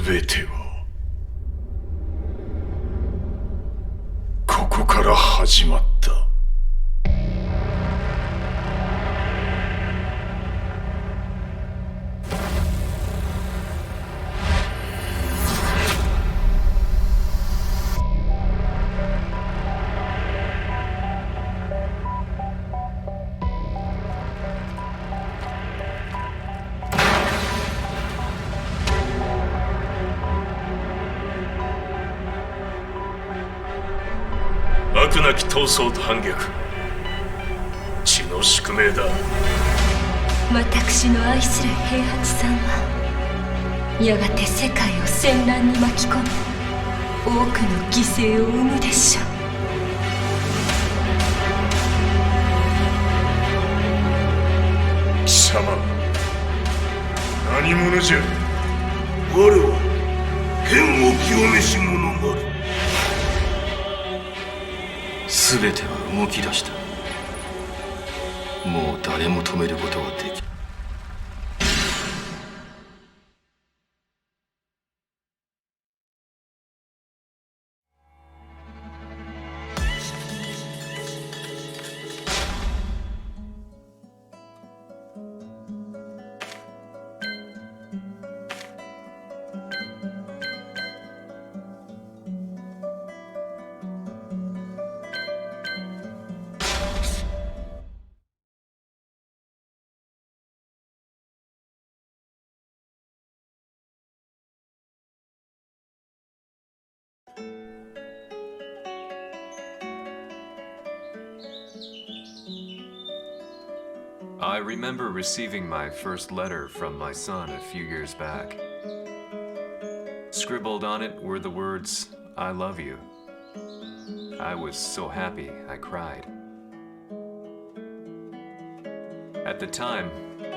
全てはここから始まった。悪なき闘争と反逆、血の宿命だ。私の愛する平八さんはやがて世界を戦乱に巻き込み多くの犠牲を生むでしょう。貴様何者じゃ。我は剣を清めし者なる。全ては動き出した。もう誰も止めることはできない。I remember receiving my first letter from my son a few years back. Scribbled on it were the words, "I love you." I was so happy I cried. At the time,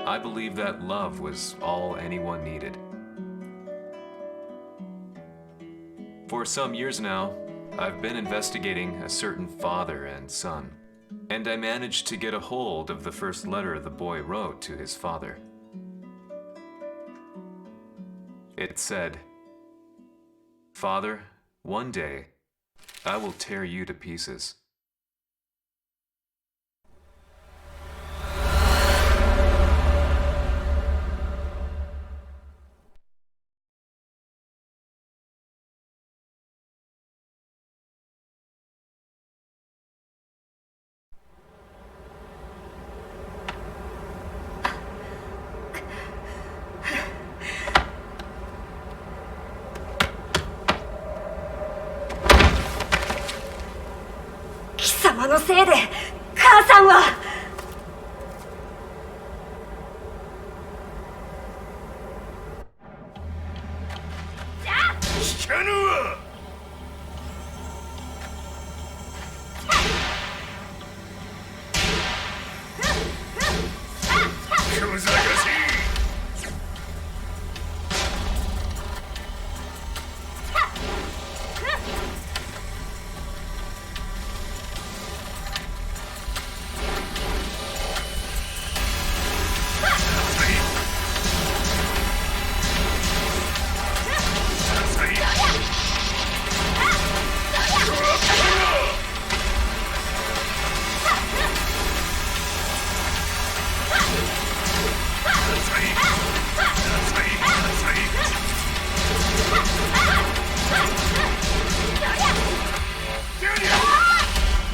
I believed that love was all anyone needed. For some years now, I've been investigating a certain father and son, and I managed to get a hold of the first letter the boy wrote to his father. It said, "Father, one day, I will tear you to pieces."「貴様のせいで母さんは」聞かぬわ。くざかしい。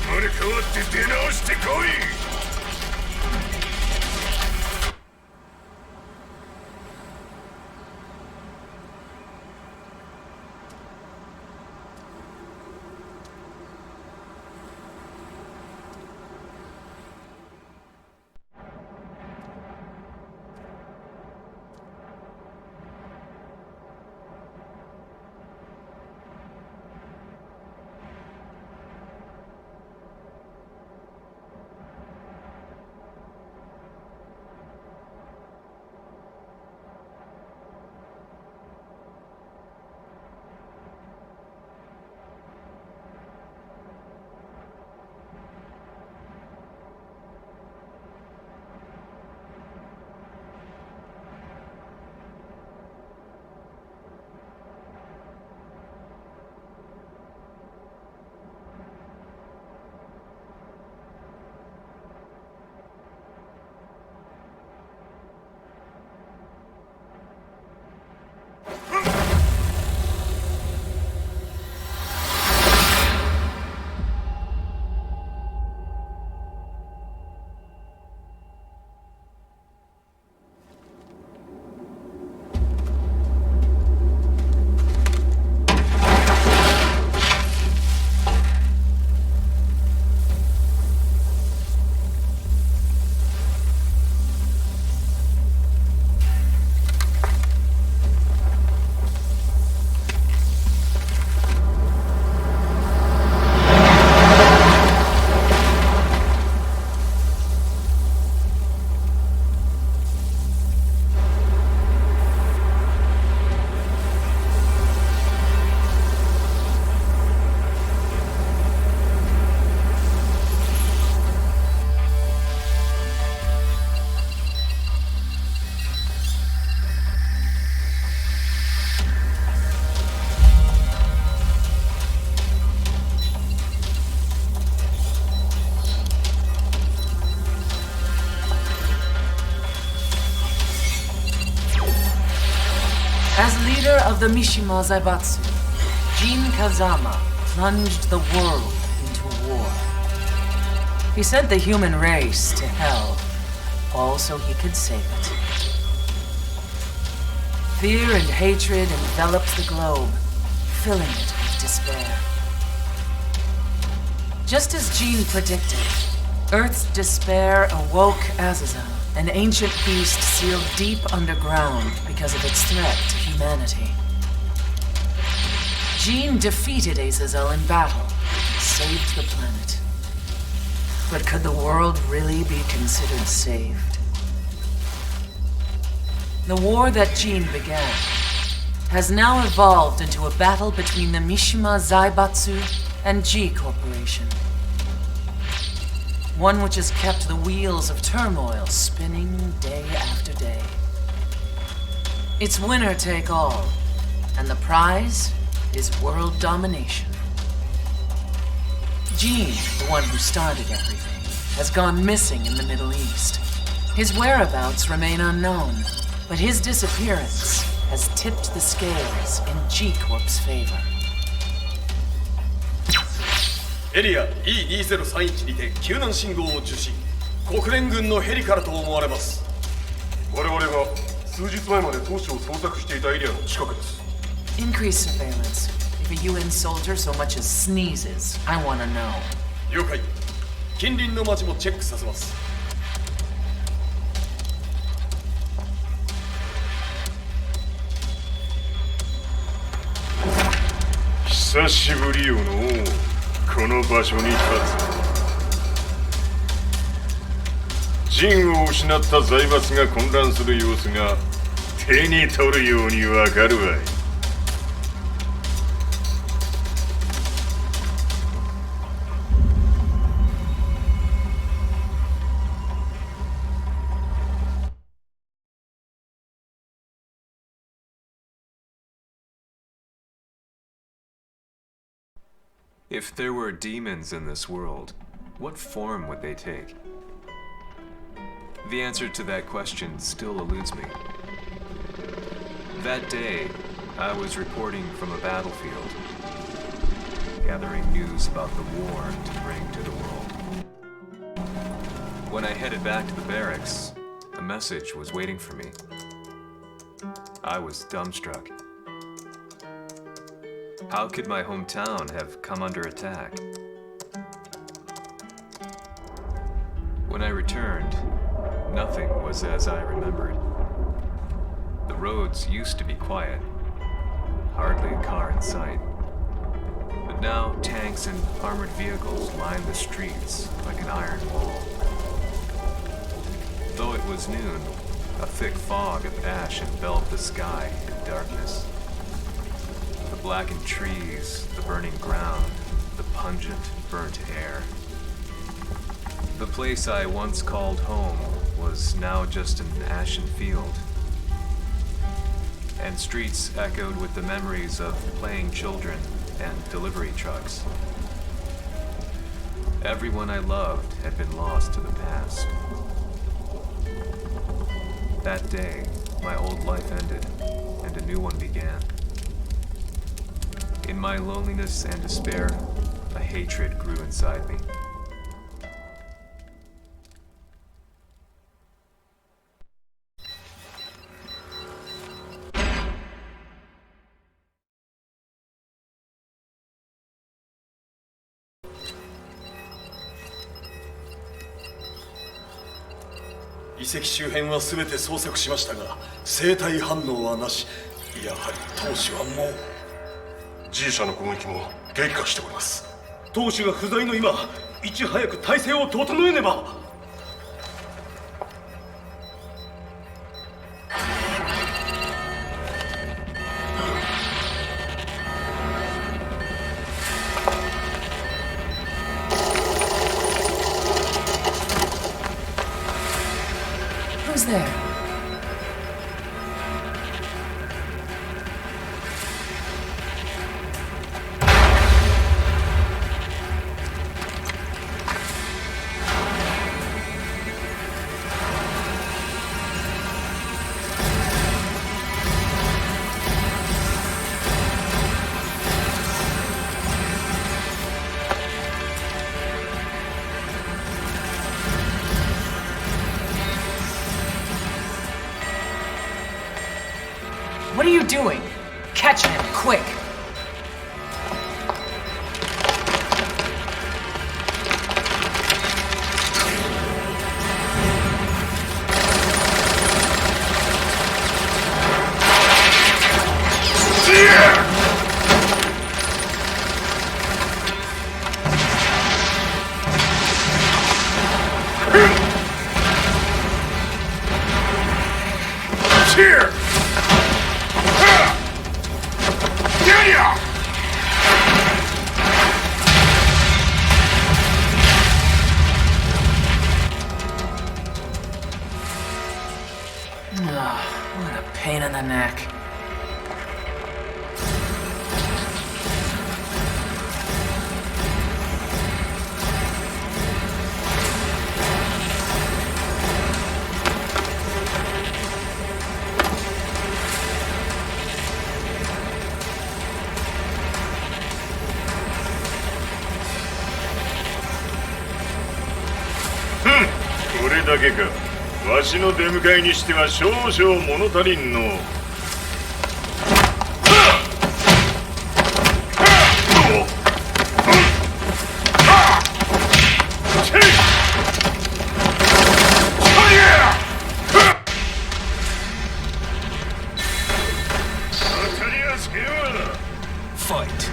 生まれ変わって出直してこい。As leader of the Mishima Zaibatsu, Jin Kazama plunged the world into war. He sent the human race to hell, all so he could save it. Fear and hatred enveloped the globe, filling it with despair. Just as Jin predicted, Earth's despair awoke Azazel, an ancient beast sealed deep underground because of its threat to humanity. Jin defeated Azazel in battle and saved the planet. But could the world really be considered saved? The war that Jin began has now evolved into a battle between the Mishima Zaibatsu and G Corporation. One which has kept the wheels of turmoil spinning day after day. It's winner take all, and the prize is world domination. Gene, the one who started everything, has gone missing in the Middle East. His whereabouts remain unknown, but his disappearance has tipped the scales in G-Corp's favor. エリア E2031 にて救難信号を受信。国連軍のヘリからと思われます。我々が数日前まで当初を捜索していたエリアの近くです。 Increase surveillance. If a UN soldier so much as sneezes, I want to know. 了解。近隣の町もチェックさせます。久しぶりよのう。この場所に立つ。陣を失った財閥が混乱する様子が手に取るようにわかるわい。If there were demons in this world, what form would they take? The answer to that question still eludes me. That day, I was reporting from a battlefield, gathering news about the war to bring to the world. When I headed back to the barracks, a message was waiting for me. I was dumbstruck. How could my hometown have come under attack? When I returned, nothing was as I remembered. The roads used to be quiet, hardly a car in sight. But now tanks and armored vehicles line the streets like an iron wall. Though it was noon, a thick fog of ash enveloped the sky in darkness. The blackened trees, the burning ground, the pungent, burnt air. The place I once called home was now just an ashen field. And streets echoed with the memories of playing children and delivery trucks. Everyone I loved had been lost to the past. That day, my old life ended, and a new one began. In my loneliness and despair, a hatred grew inside me.「遺跡周辺は全て捜索しましたが生体反応はなし。やはり当主はもう G 社の攻撃も激化しております。当主が不在の今いち早く体制を整えねば。 Who's there? What are you doing? Catch him, quick! Here! Get ya! What a pain in the neck.これだけか。わしの出迎えにしては少々物足りんの。Fight.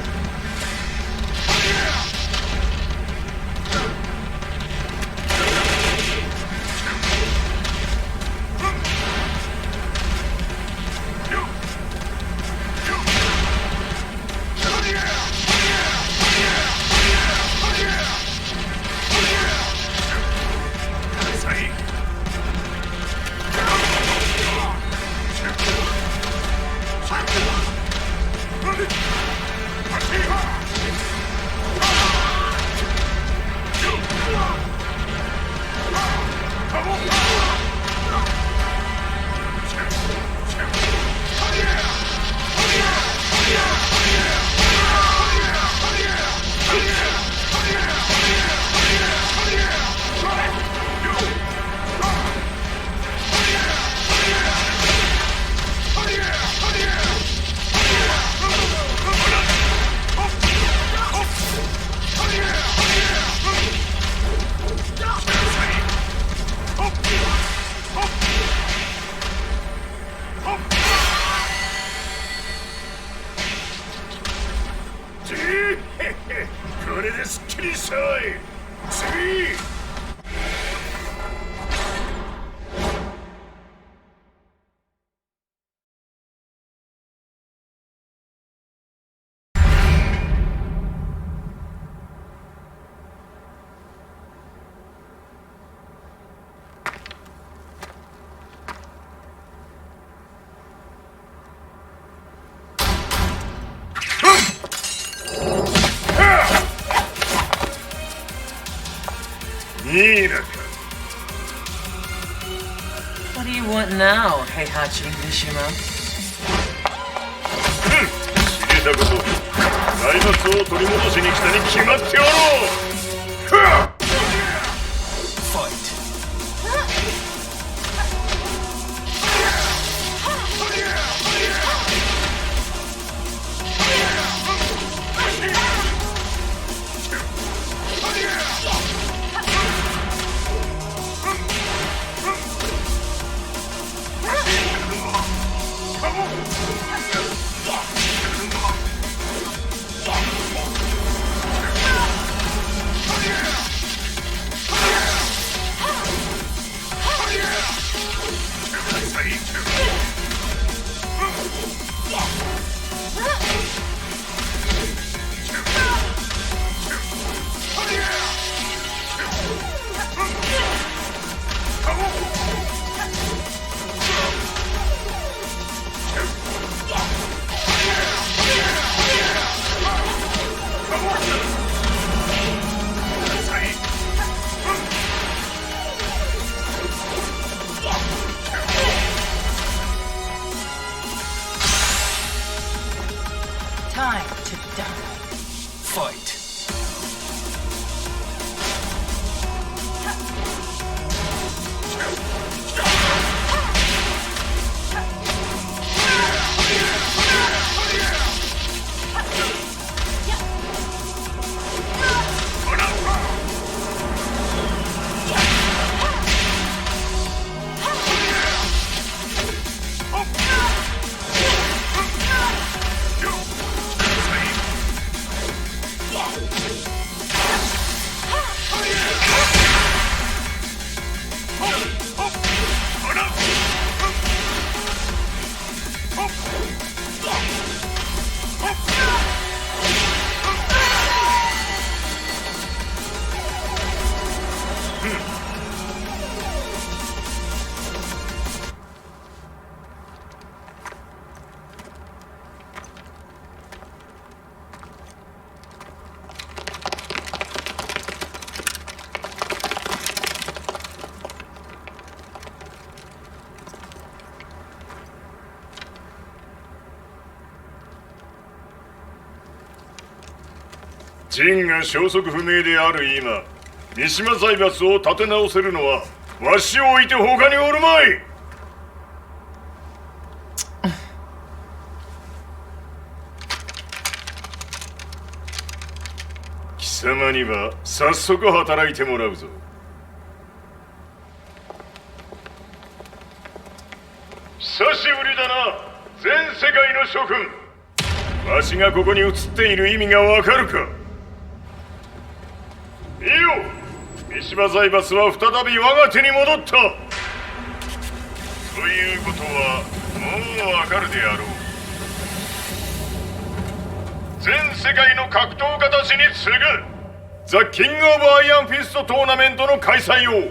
What do you want now, Heihachi Mishima? 知れたこと、財閥を取り戻しに来たに決まっておろう。Fight. 真が消息不明である今、三島財閥を立て直せるのはわしを置いて他におるまい。貴様には早速働いてもらうぞ。久しぶりだな、全世界の諸君。わしがここに映っている意味がわかるか。いいよ、三島財閥は再び我が手に戻った。ということはもうわかるであろう。全世界の格闘家たちに次ぐザ・キング・オブ・アイアンフィストトーナメントの開催をこ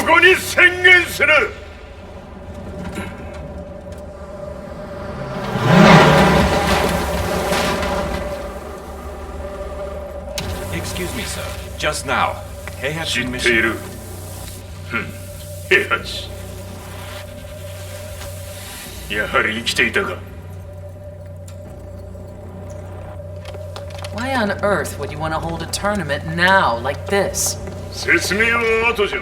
こに宣言する。Excuse me, sir. Just now, 知 Heihachi ってい mission. る。平八。やはり生きていたか。Why on earth would you want to hold a tournament now, like this? 説明は後じゃ。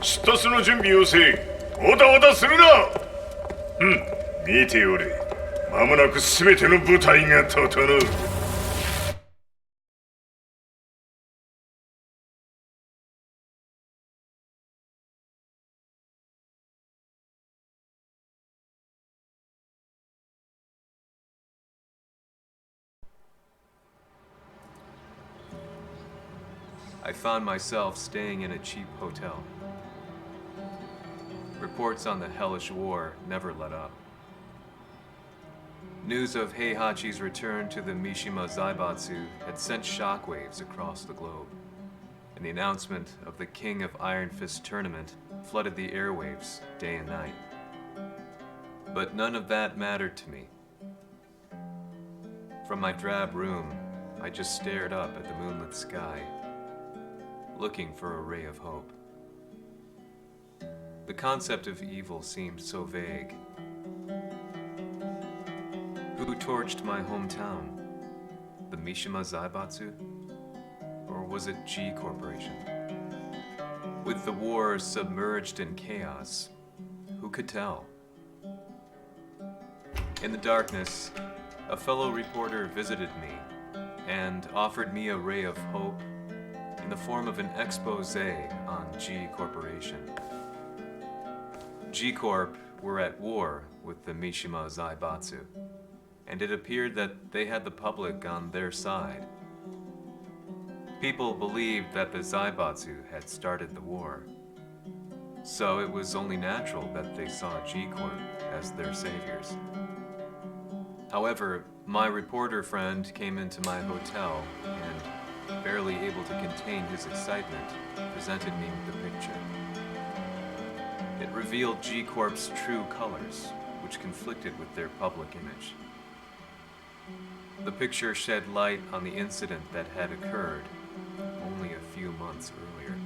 出立の準備をせい。おたおたするな。見ておれ。間もなく全ての部隊が整う。I found myself staying in a cheap hotel. Reports on the hellish war never let up. News of Heihachi's return to the Mishima Zaibatsu had sent shockwaves across the globe, and the announcement of the King of Iron Fist tournament flooded the airwaves day and night. But none of that mattered to me. From my drab room, I just stared up at the moonlit sky, looking for a ray of hope. The concept of evil seemed so vague. Who torched my hometown? The Mishima Zaibatsu? Or was it G Corporation? With the war submerged in chaos, who could tell? In the darkness, a fellow reporter visited me and offered me a ray of hope in the form of an expose on G Corporation. G Corp were at war with the Mishima Zaibatsu, and it appeared that they had the public on their side. People believed that the Zaibatsu had started the war, so it was only natural that they saw G Corp as their saviors. However, my reporter friend came into my hotel and, barely able to contain his excitement, presented me with the picture. It revealed G Corp's true colors, which conflicted with their public image. The picture shed light on the incident that had occurred only a few months earlier.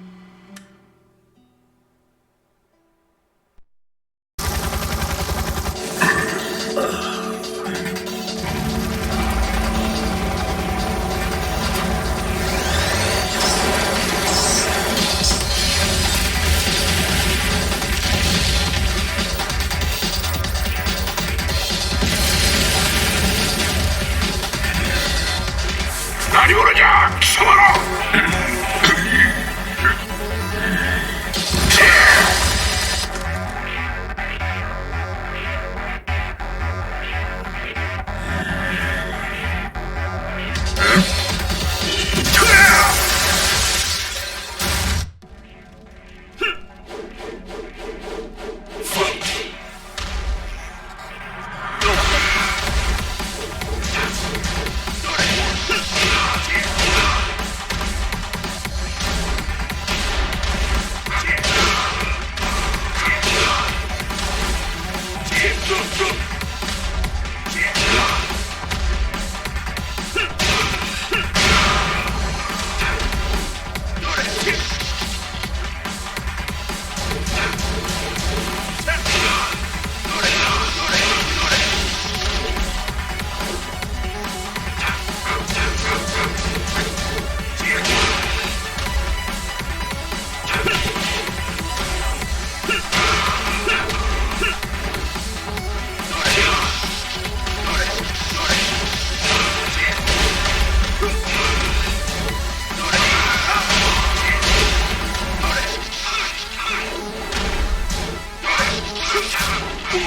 俺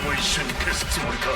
も一緒に消すつもりか。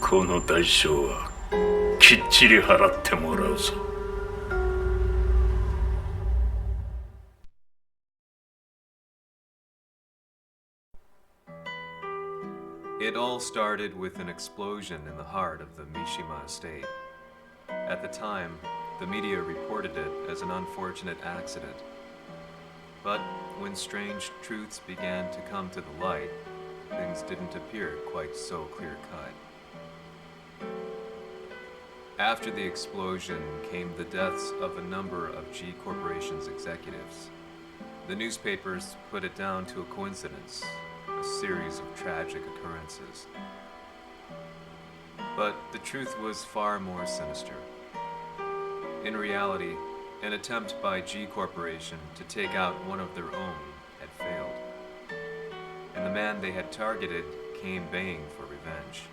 この代償はきっちり払ってもらうぞ。It all started with an explosion in the heart of the Mishima estate. At the time, the media reported it as an unfortunate accident. But when strange truths began to come to the light, things didn't appear quite so clear-cut. After the explosion came the deaths of a number of G Corporation's executives. The newspapers put it down to a coincidence, a series of tragic occurrences. But the truth was far more sinister. In reality, an attempt by G Corporation to take out one of their own had failed, and the man they had targeted came baying for revenge.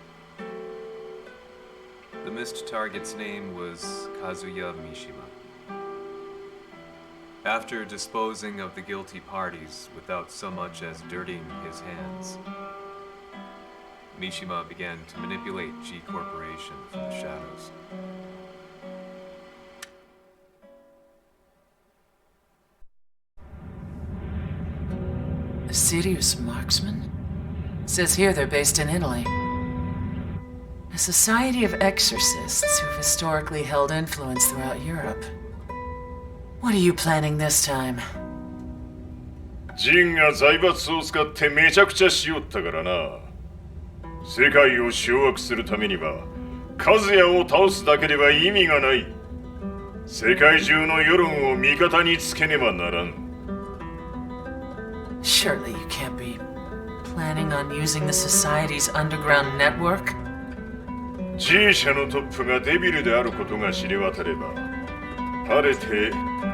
The missed target's name was Kazuya Mishima. After disposing of the guilty parties without so much as dirtying his hands, Mishima began to manipulate G Corporation from the shadows. A serious marksman? Says here they're based in Italy. A society of exorcists who've historically held influence throughout Europe. What are you planning this time? ジンが財閥を使ってめちゃくちゃしよったからな。世界を掌握するためにはカズヤを倒すだけでは意味がない。世界中の世論を味方につけねばならん。Surely you can't be planning on using the society's underground network? G 社のトップがデビルであることが知れ渡れば、晴れて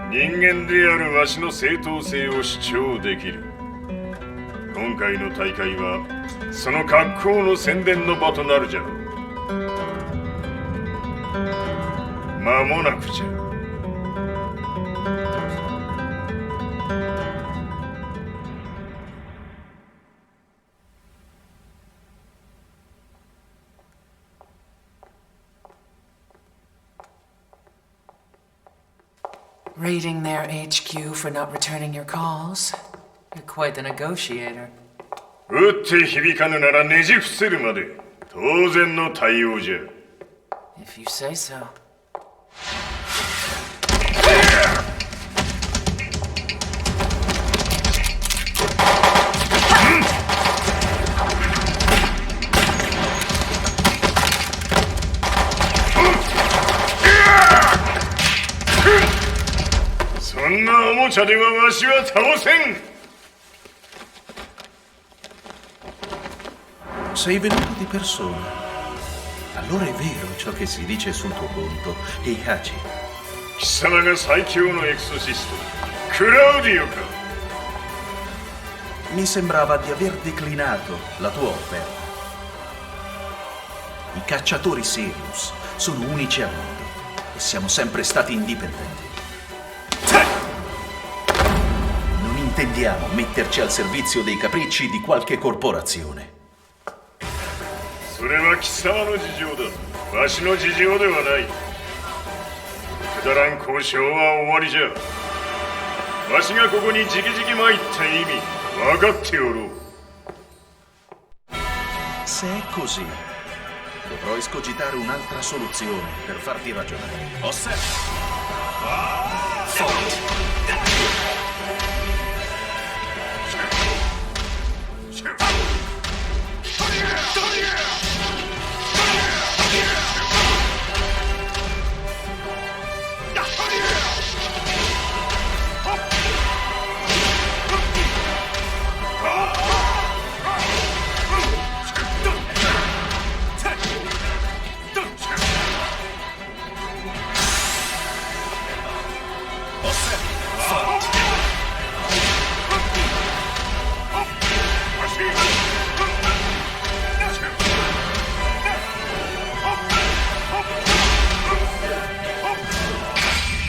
人間であるわしの正当性を主張できる。今回の大会はその格好の宣伝の場となるじゃろう。間もなくじゃ。Raiding their HQ for not returning your calls. You're quite the negotiator. 打って響かぬならねじ伏せるまで当然の対応じゃ。 If you say so. そんなおもちゃではわしは倒せん。 Sei venuto di persona. Allora è vero ciò che si dice sul tuo conto, Heihachi. 貴様が最強のエクソシストクラウディオか。 Mi sembrava di aver declinato la tua offerta. I cacciatori Sirius sono unici al mondo e siamo sempre stati indipendenti. Non intendiamo metterci al servizio dei capricci di qualche corporazione. それは貴様の事情だ。わしの事情ではない。くだらん交渉は終わりじゃ。わしがここにじきじき参った意味分かっておろう。 Se è così, dovrò escogitare un'altra soluzione per farti ragionare.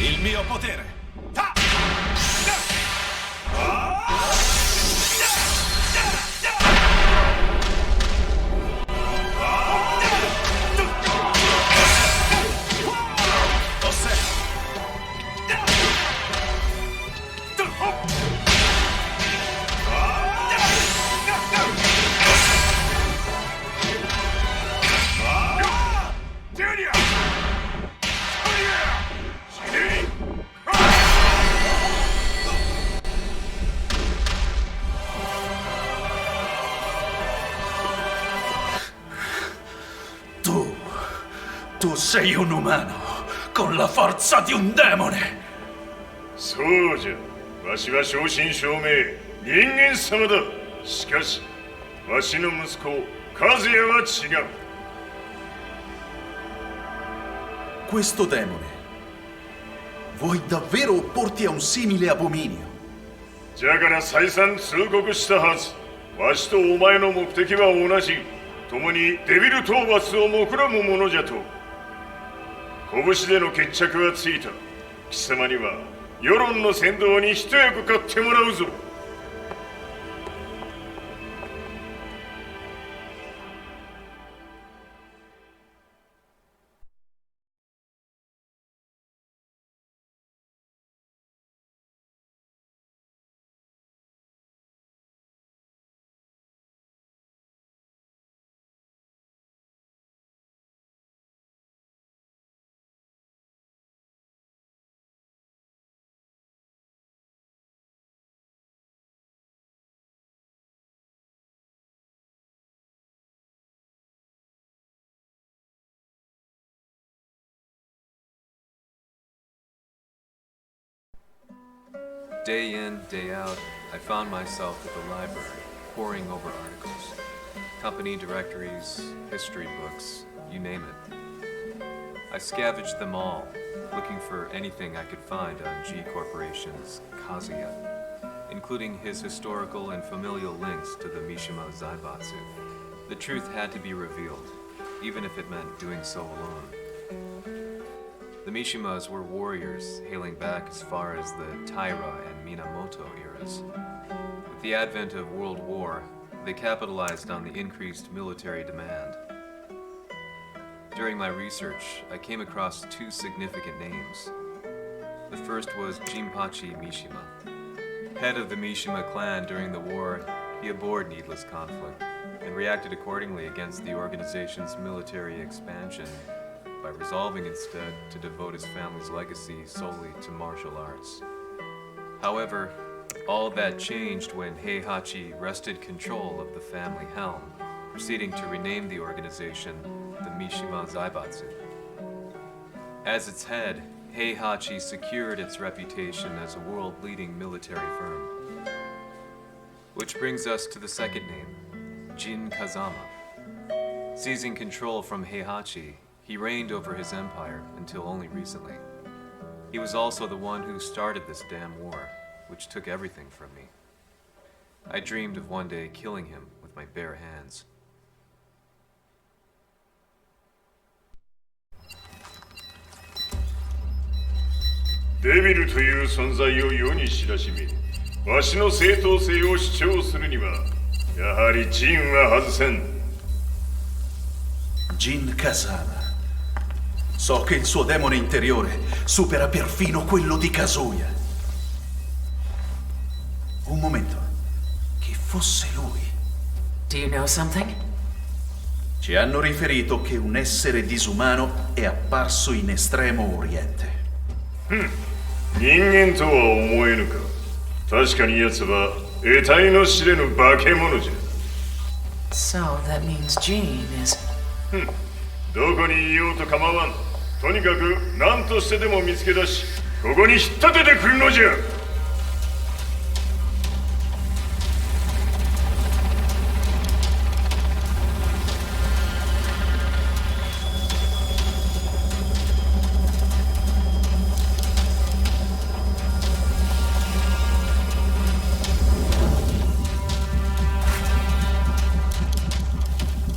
Il mio potere! Tu sei un umano con la forza di un demone. そうじゃ。わしは正真正銘人間様だ。しかしわしの息子和也は違う。 Questo demone. Vuoi davvero opporti a un simile abominio? じゃから再三通告したはず。わしとお前の目的は同じ。共にデビル討伐を目論むものじゃと。拳での決着はついた。貴様には世論の先導に一役買ってもらうぞ。 Day in, day out, I found myself at the library, poring over articles. Company directories, history books, you name it. I scavenged them all, looking for anything I could find on G Corporation's Kazuya, including his historical and familial links to the Mishima Zaibatsu. The truth had to be revealed, even if it meant doing so alone. The Mishimas were warriors hailing back as far as the Taira and Minamoto eras. With the advent of World War, they capitalized on the increased military demand. During my research, I came across two significant names. The first was Jinpachi Mishima. Head of the Mishima clan during the war, he abhorred needless conflict and reacted accordingly against the organization's military expansion by resolving instead to devote his family's legacy solely to martial arts. However, all that changed when Heihachi wrested control of the family helm, proceeding to rename the organization the Mishima Zaibatsu. As its head, Heihachi secured its reputation as a world-leading military firm. Which brings us to the second name, Jin Kazama. Seizing control from Heihachi, he reigned over his empire until only recently. He was also the one who started this damn war, which took everything from me. I dreamed of one day killing him with my bare hands. "デビルという存在を世に知らしめ、わしの正当性を主張するには、やはりジンは外せん。Jin Kazama. So che il suo demone interiore supera perfino quello di Kazuya. Un momento. Chi fosse lui? Do you know something? Ci hanno riferito che un essere disumano è apparso in Estremo Oriente. 人間とは思えぬか。確かに奴は得体の知れぬ化け物じゃ。 So that means Jean is... どこにいようと構わん。とにかく何としてでも見つけ出し、ここに引っ立ててくるのじゃ。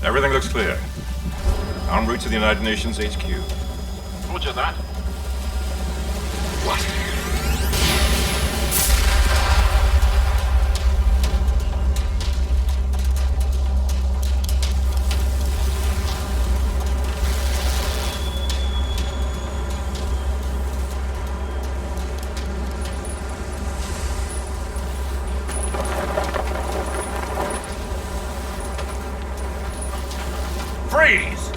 Everything looks clear. En route to the United Nations HQ. Roger that. What? Freeze!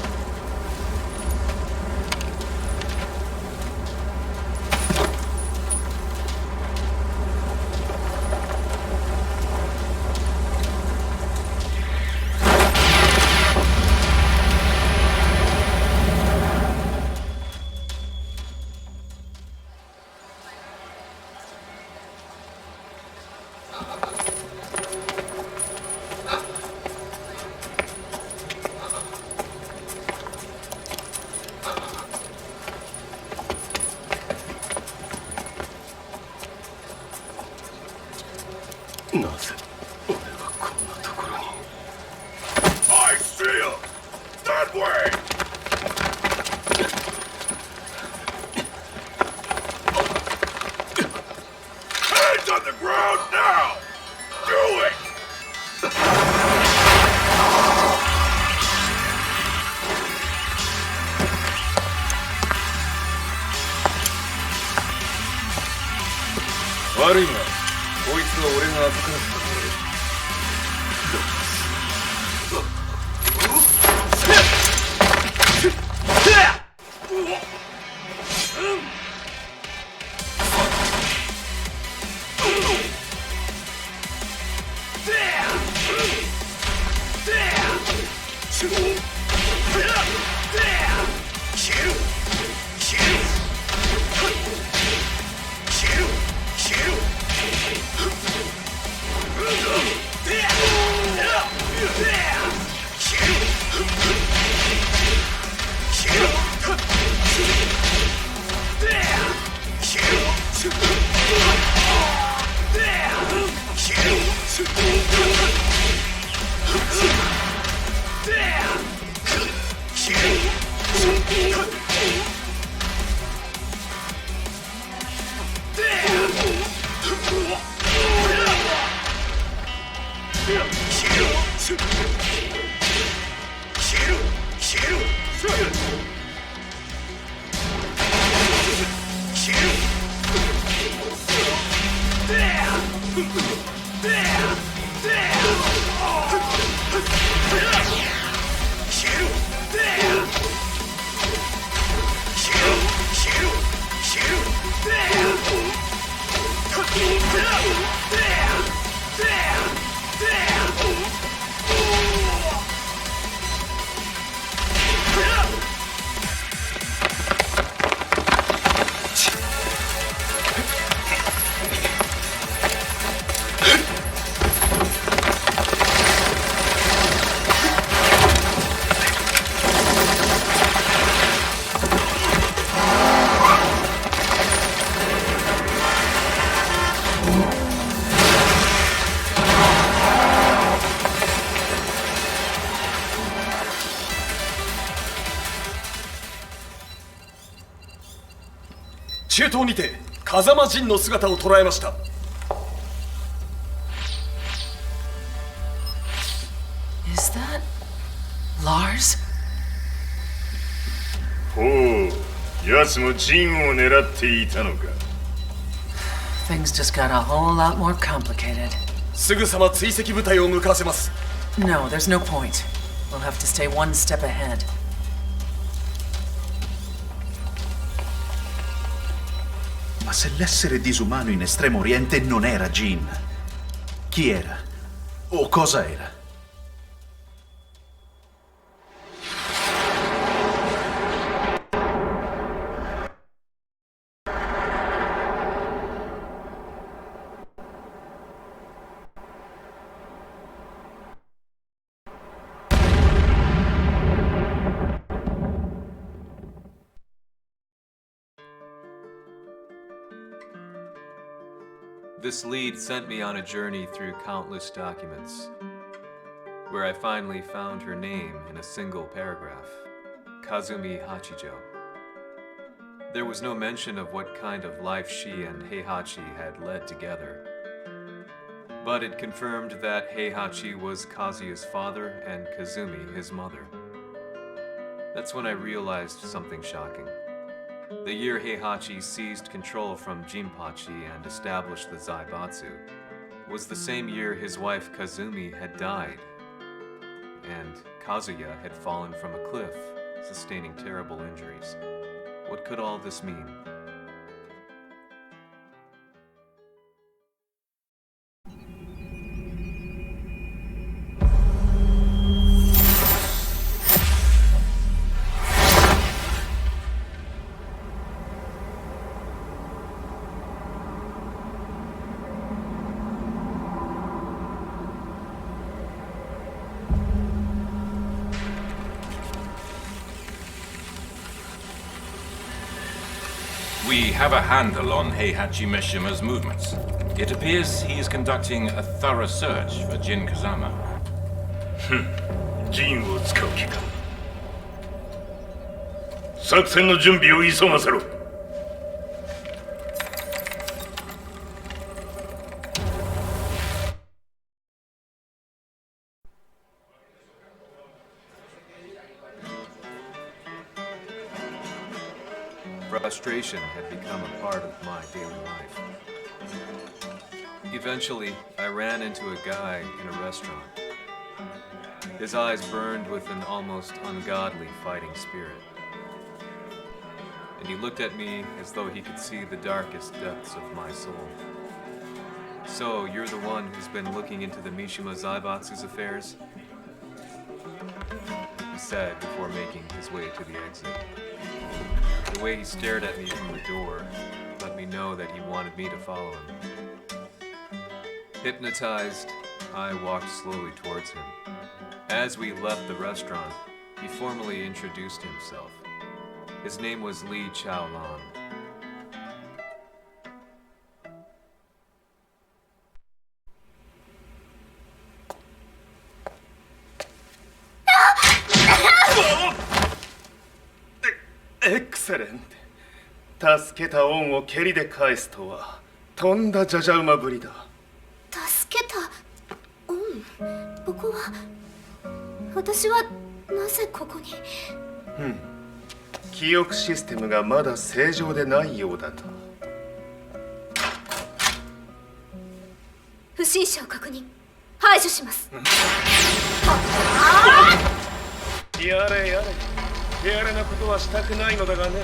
I see him! That way! Hands on the ground now! Do it!悪いな。こいつは俺が預からせたぞ。中東にて風間陣の姿を捉えました。 Is that Lars? ほう、奴も陣を狙っていたのか。 Things just got a whole lot more complicated. すぐさま追跡部隊を向かわせます。 No, there's no point. We'll have to stay one step ahead. Ma se l'essere disumano in Estremo Oriente non era Jin, chi era? O cosa era? This lead sent me on a journey through countless documents, where I finally found her name in a single paragraph, Kazumi Hachijo. There was no mention of what kind of life she and Heihachi had led together, but it confirmed that Heihachi was Kazuya's father and Kazumi his mother. That's when I realized something shocking. The year Heihachi seized control from Jinpachi and established the Zaibatsu was the same year his wife Kazumi had died, and Kazuya had fallen from a cliff, sustaining terrible injuries. What could all this mean? We have a handle on Heihachi Mishima's movements. It appears he is conducting a thorough search for Jin Kazama. 陣を使う気か。作戦の準備を急がせろ。 Frustration had become a part of my daily life. Eventually, I ran into a guy in a restaurant. His eyes burned with an almost ungodly fighting spirit. And he looked at me as though he could see the darkest depths of my soul. So, you're the one who's been looking into the Mishima Zaibatsu's affairs? He said before making his way to the exit. The way he stared at me from the door let me know that he wanted me to follow him. Hypnotized, I walked slowly towards him. As we left the restaurant, he formally introduced himself. His name was Li Chaolan. Excellent. 助けた恩を蹴りで返すとはとんだじゃじゃ馬ぶりだ。助けたここは私はなぜここに。記憶システムがまだ正常でないようだと。心者を確認。排除します。やれやれ、手荒れなことはしたくないのだがね。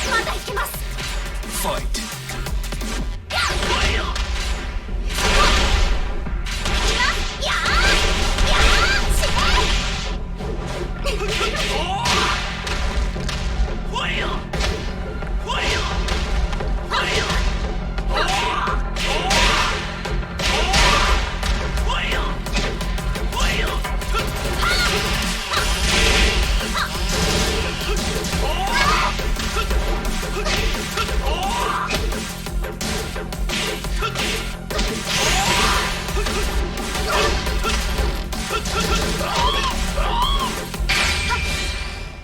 まだいけます。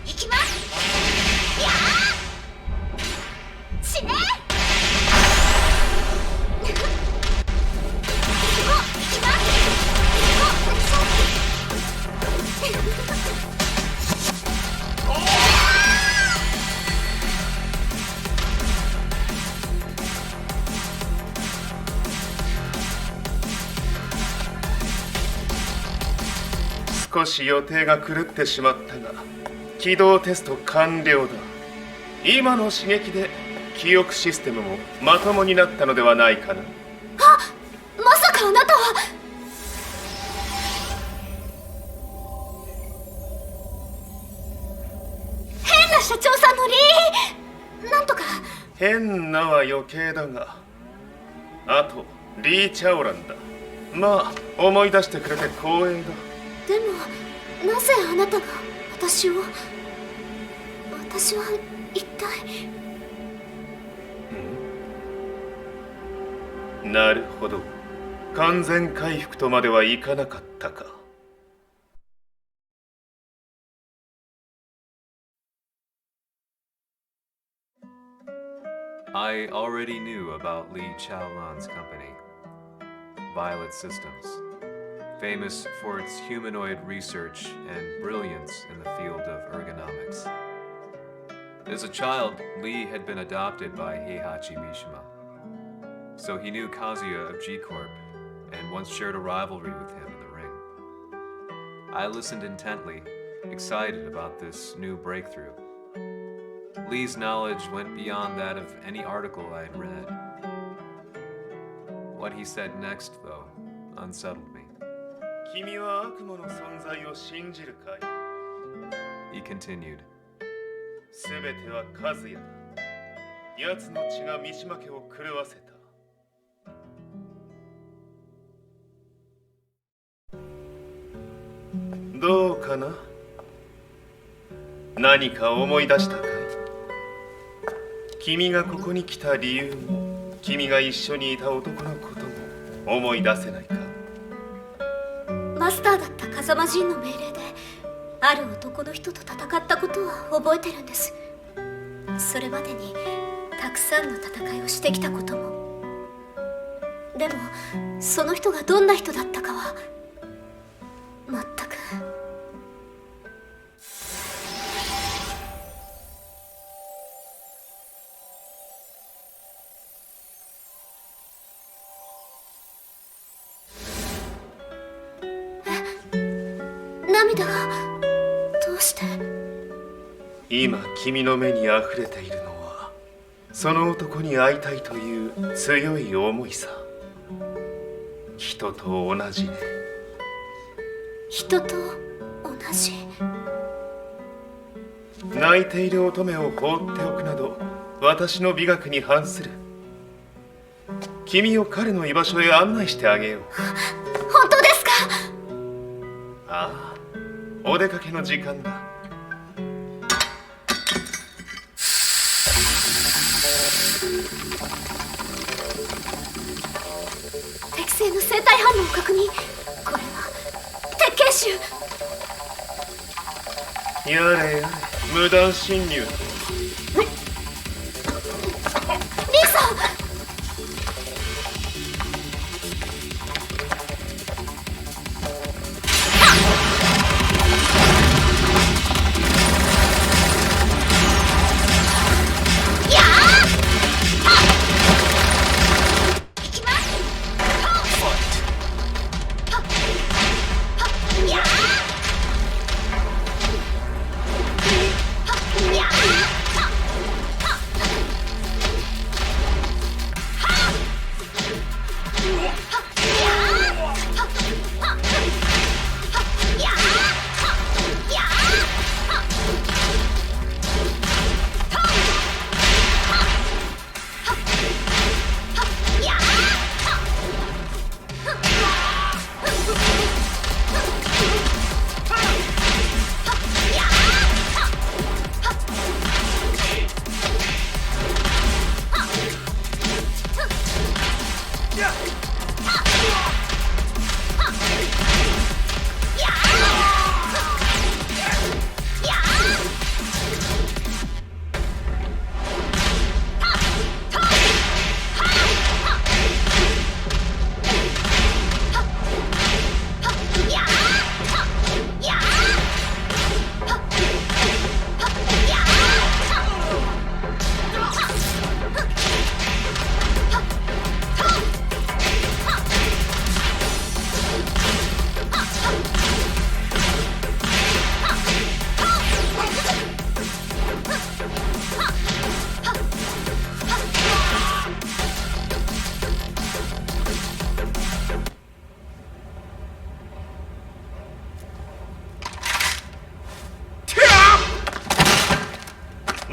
いきます。やー死ね。少し予定が狂ってしまったが、起動テスト完了だ。今の刺激で記憶システムもまともになったのではないかな。まさかあなたは。変な社長さんのなんとか。変なは余計だが、あとリー・チャオランだ。まあ思い出してくれて光栄だ。でもなぜあなたが私は一体。なるほど、完全回復とまではいかなかったか。I already knew about Li Chaolan's company, Violet Systems, famous for its humanoid research and brilliance in the field of ergonomics. As a child, Li had been adopted by Heihachi Mishima, so he knew Kazuya of G-Corp and once shared a rivalry with him in the ring. I listened intently, excited about this new breakthrough. Li's knowledge went beyond that of any article I had read. What he said next, though, unsettled me. 君は悪魔の存在を信じるかい? He continued. すべては和也だ。奴の血が三島家を狂わせた。どうかな？何か思い出したかい？君がここに来た理由も、君が一緒にいた男のことも思い出せないか？マスターだった風間陣の命令である男の人と戦ったことは覚えてるんです。それまでにたくさんの戦いをしてきたことも。でもその人がどんな人だったかは全く。涙がどうして？今君の目にあふれているのはその男に会いたいという強い思いさ。人と同じね。人と同じ？泣いている乙女を放っておくなど私の美学に反する。君を彼の居場所へ案内してあげよう。本当ですか？ああ、お出かけの時間だ。適正の生体反応を確認。これは鉄拳臭。やれやれ、無断侵入と。リンさん。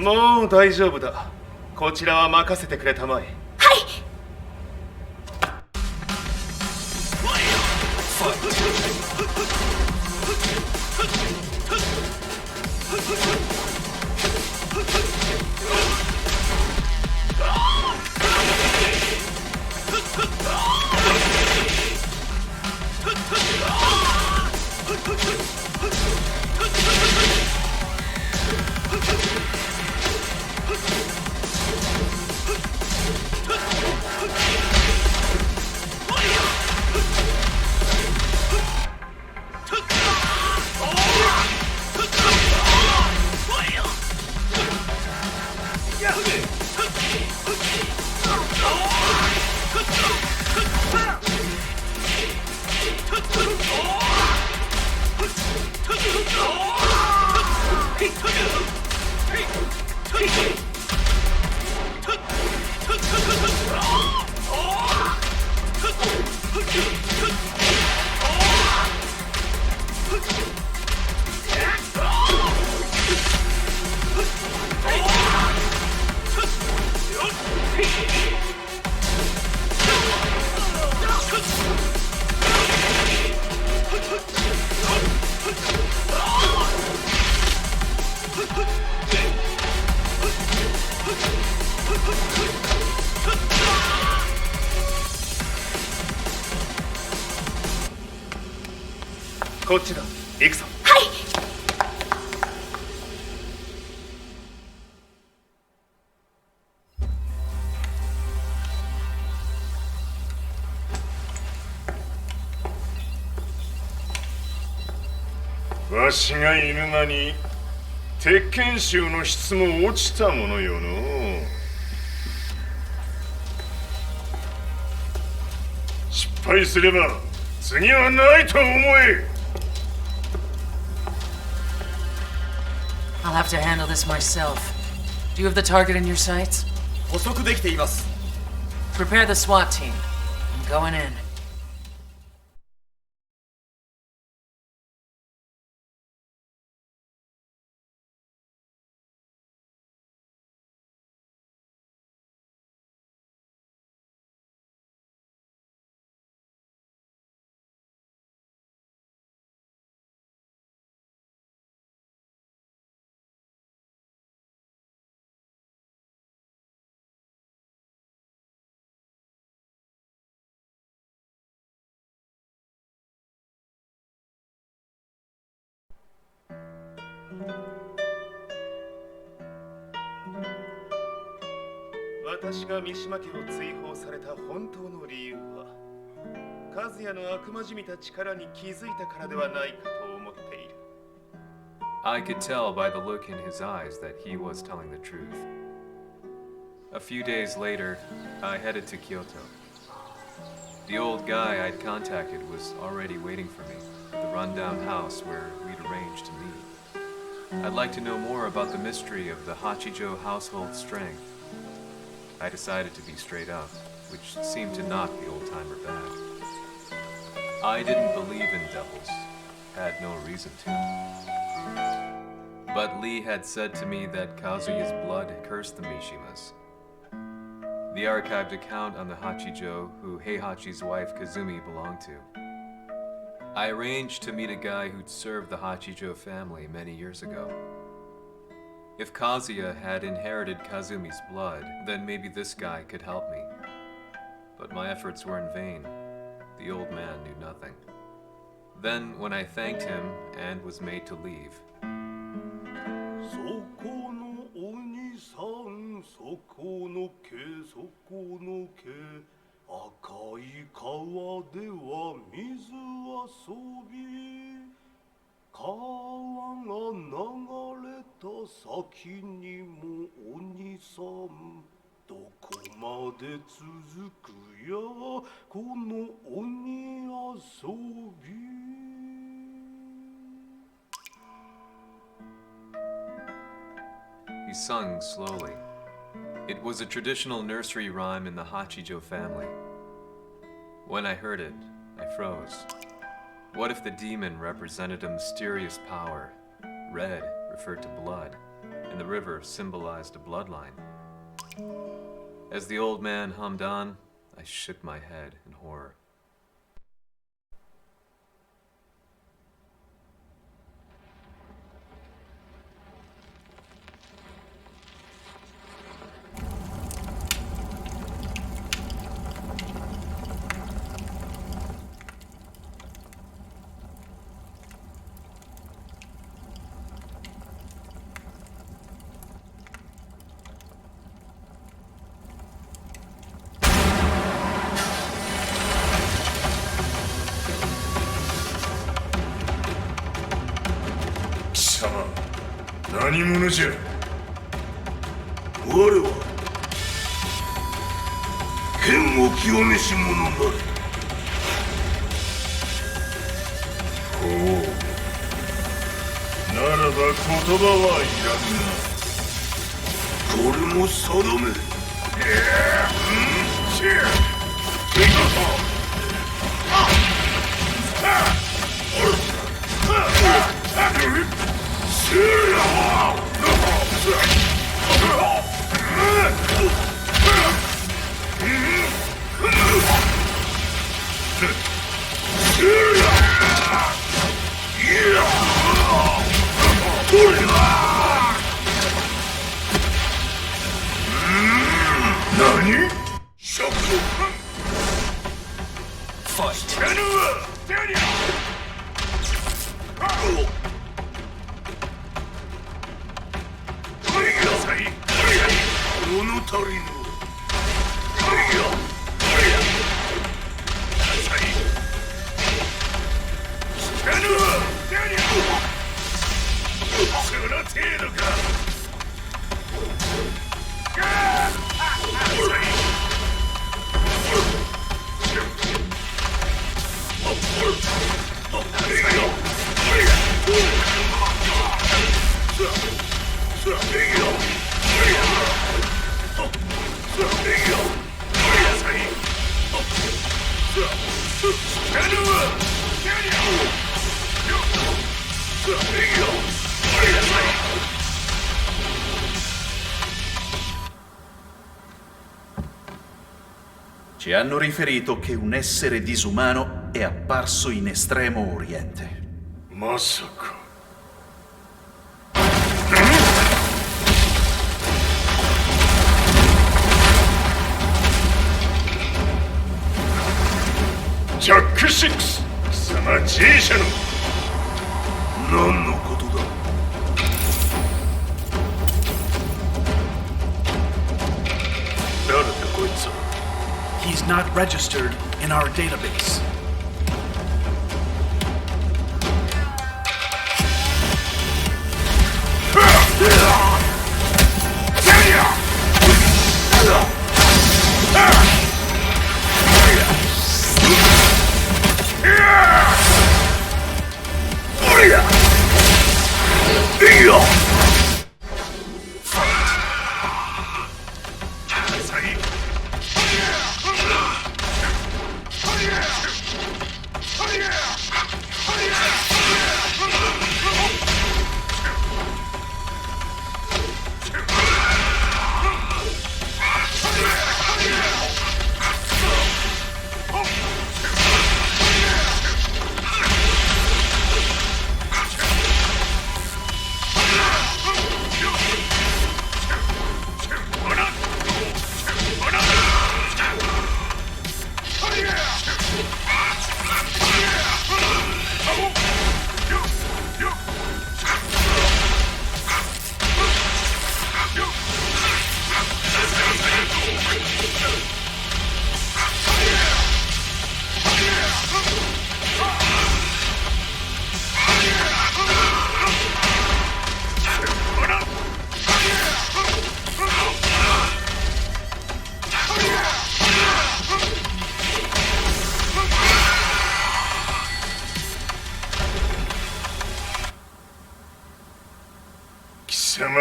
もう大丈夫だ。こちらは任せてくれたまえ。はい。こっちだ。行くぞ。はい。わしがいる間に鉄拳衆の質も落ちたものよの。失敗すれば次はないと思え。I'll have to handle this myself. Do you have the target in your sights? 捕捉できています。 Prepare the SWAT team. I'm going in. 私が三島家を追放された本当の理由は和也の悪魔じみた力に気づいたからではないかと思っている。 I could tell by the look in his eyes that he was telling the truth. A few days later, I headed to Kyoto. The old guy I'd contacted was already waiting for me at the rundown house where we'd arranged to meet. I'd like to know more about the mystery of the Hachijo household strength. I decided to be straight up, which seemed to knock the old-timer back. I didn't believe in devils, had no reason to. But Lee had said to me that Kazuya's blood cursed the Mishimas. The archived account on the Hachijo who Heihachi's wife Kazumi belonged to. I arranged to meet a guy who'd served the Hachijo family many years ago. If Kazuya had inherited Kazumi's blood, then maybe this guy could help me. But my efforts were in vain. The old man knew nothing. Then, when I thanked him and was made to leave, そこの鬼さん、そこの毛、そこの毛、赤い川では水遊び。川が流れた先にも鬼さん、どこまで続くやこの鬼遊び。he sung slowly. It was a traditional nursery rhyme in the Hachijo family. When I heard it, I froze. What if the demon represented a mysterious power? Red referred to blood, and the river symbolized a bloodline. As the old man hummed on, I shook my head in horror.貴様、何者じゃ。我は剣を清めし者なり。ほう、ならば言葉はいらんな。これも定め。何？Ci hanno riferito che un essere disumano è apparso in Estremo Oriente. まさか。ジャック6、貴様 G 社の何のことだ。not registered in our database.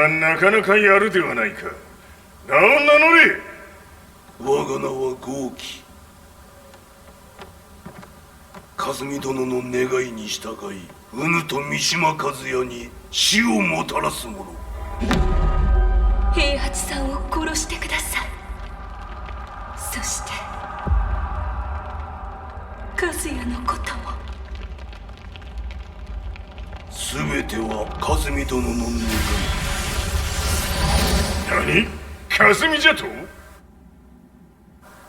なかなかやるではないか。名を名乗れ。我が名は豪輝。霞殿の願いに従いうぬと三島和也に死をもたらす者。平八さんを殺してください。そして和也のことも。全ては霞殿の願い。何？霞じゃと？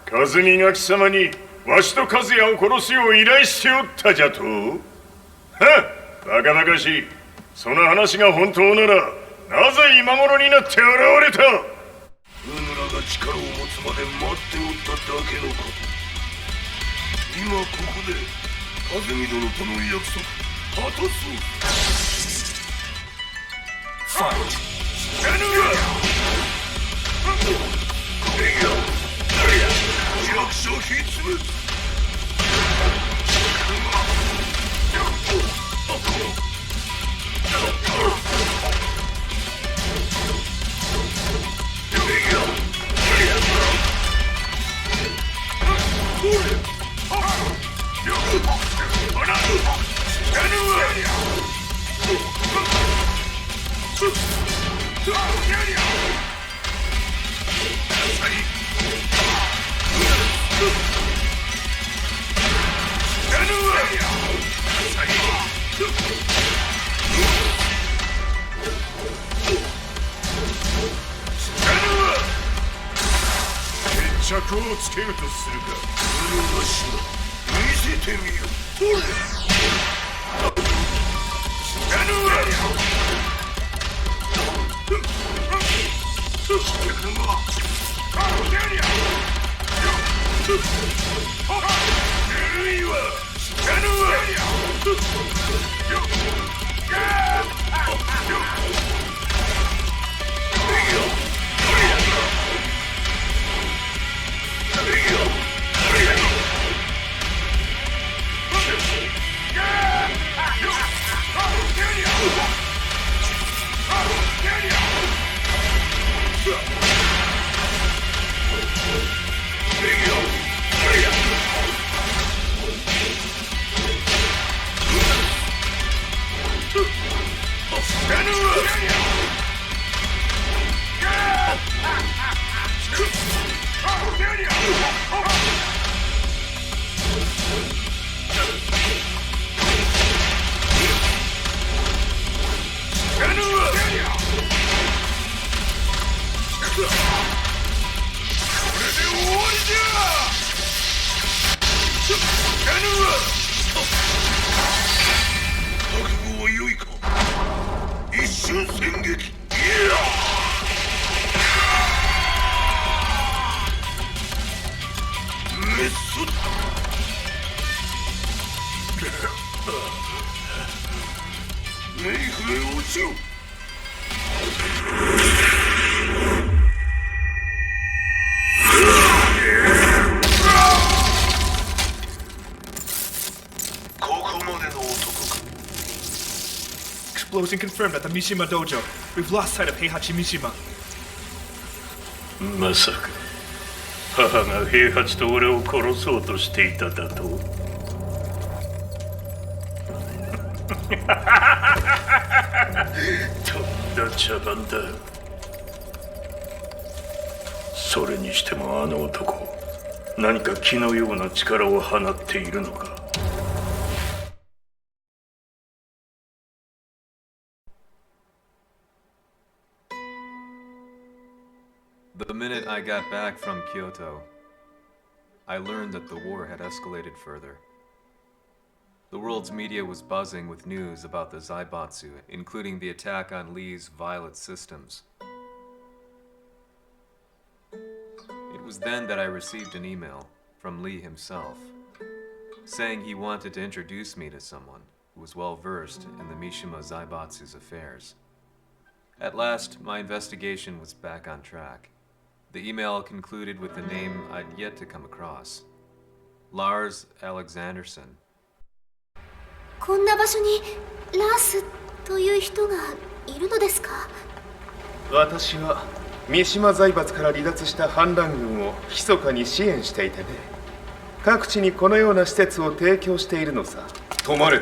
霞が貴様にわしと和也を殺すよう依頼しておったじゃと？はっ、バカバカしい。その話が本当ならなぜ今頃になって現れた？うぬらが力を持つまで待っておっただけのこと。今ここで霞殿との約束果たそう。ファイト！弱小ひつぶ。決着をつけるとするか。わしは見せてみよ。Stand up! chosen confirmed at the Mishima Dojo. We've lost sight of Heihachi Mishima. まさか母が平八と俺を殺そうとしていただととんだ茶番だ。それにしてもあの男何か気のような力を放っているのか。The minute I got back from Kyoto, I learned that the war had escalated further. The world's media was buzzing with news about the Zaibatsu, including the attack on Lee's Violet systems. It was then that I received an email from Lee himself, saying he wanted to introduce me to someone who was well versed in the Mishima Zaibatsu's affairs. At last, my investigation was back on track. The email concluded with the name I'd yet to come across, Lars Alexanderson. こんな場所にラースという人がいるのですか？私は三島財閥から離脱した反乱軍を密かに支援していてね、各地にこのような施設を提供しているのさ。止まれ。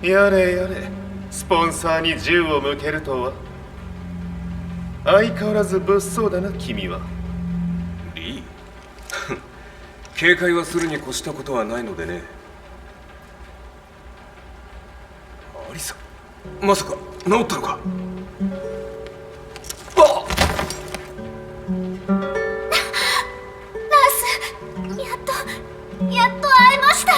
やれやれ、スポンサーに銃を向けるとは。相変わらず物騒だな君は。リー警戒はするに越したことはないのでね。アリサ、まさか治ったのか？ラース、やっと会えました。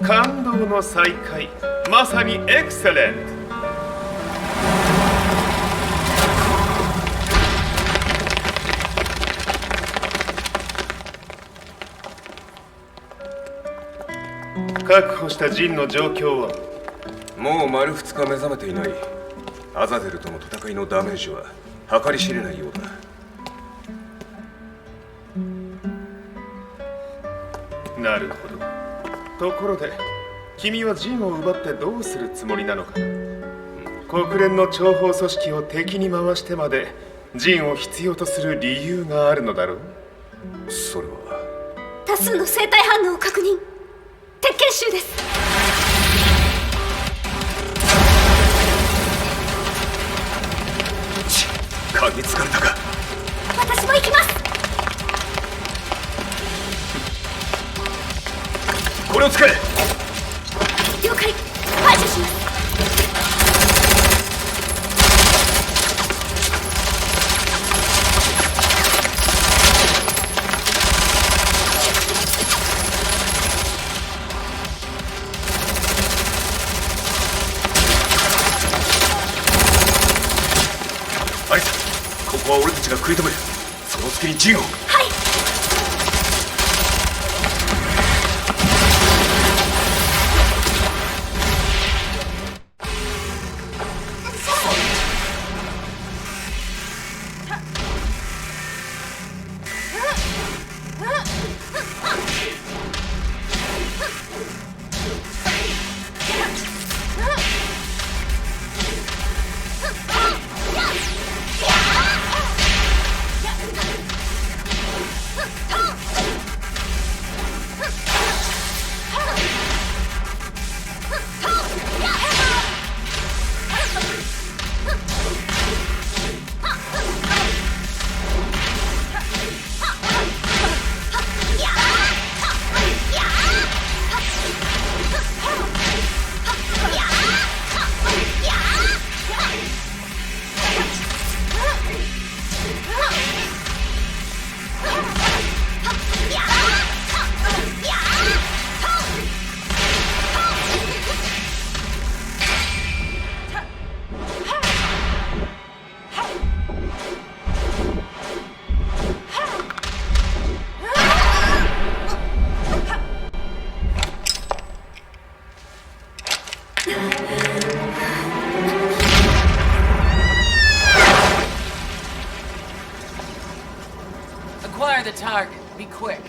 感動の再会、まさにエクセレント。確保したジンの状況は？もう丸2日目覚めていない。アザゼルとの戦いのダメージは計り知れないようだ。なるほど。ところで君はジンを奪ってどうするつもりなのかな？国連の諜報組織を敵に回してまでジンを必要とする理由があるのだろう？それは多数の生体反応を確認。鉄拳衆です。嗅ぎつかれたか？私も行きます。これを使え。了解。排除します。アリサ、ここは俺たちが食い止める。その隙にジンを。はい。Acquire the target. Be quick.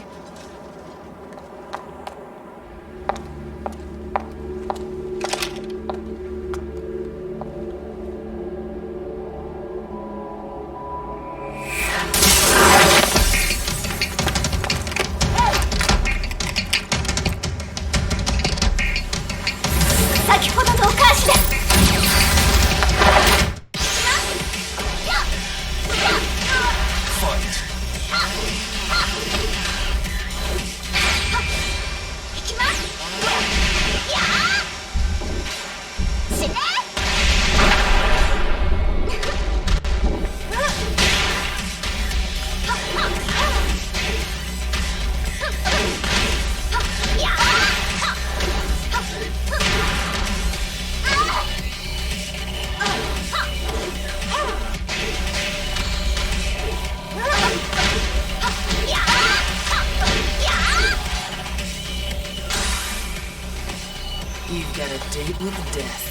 fate with death.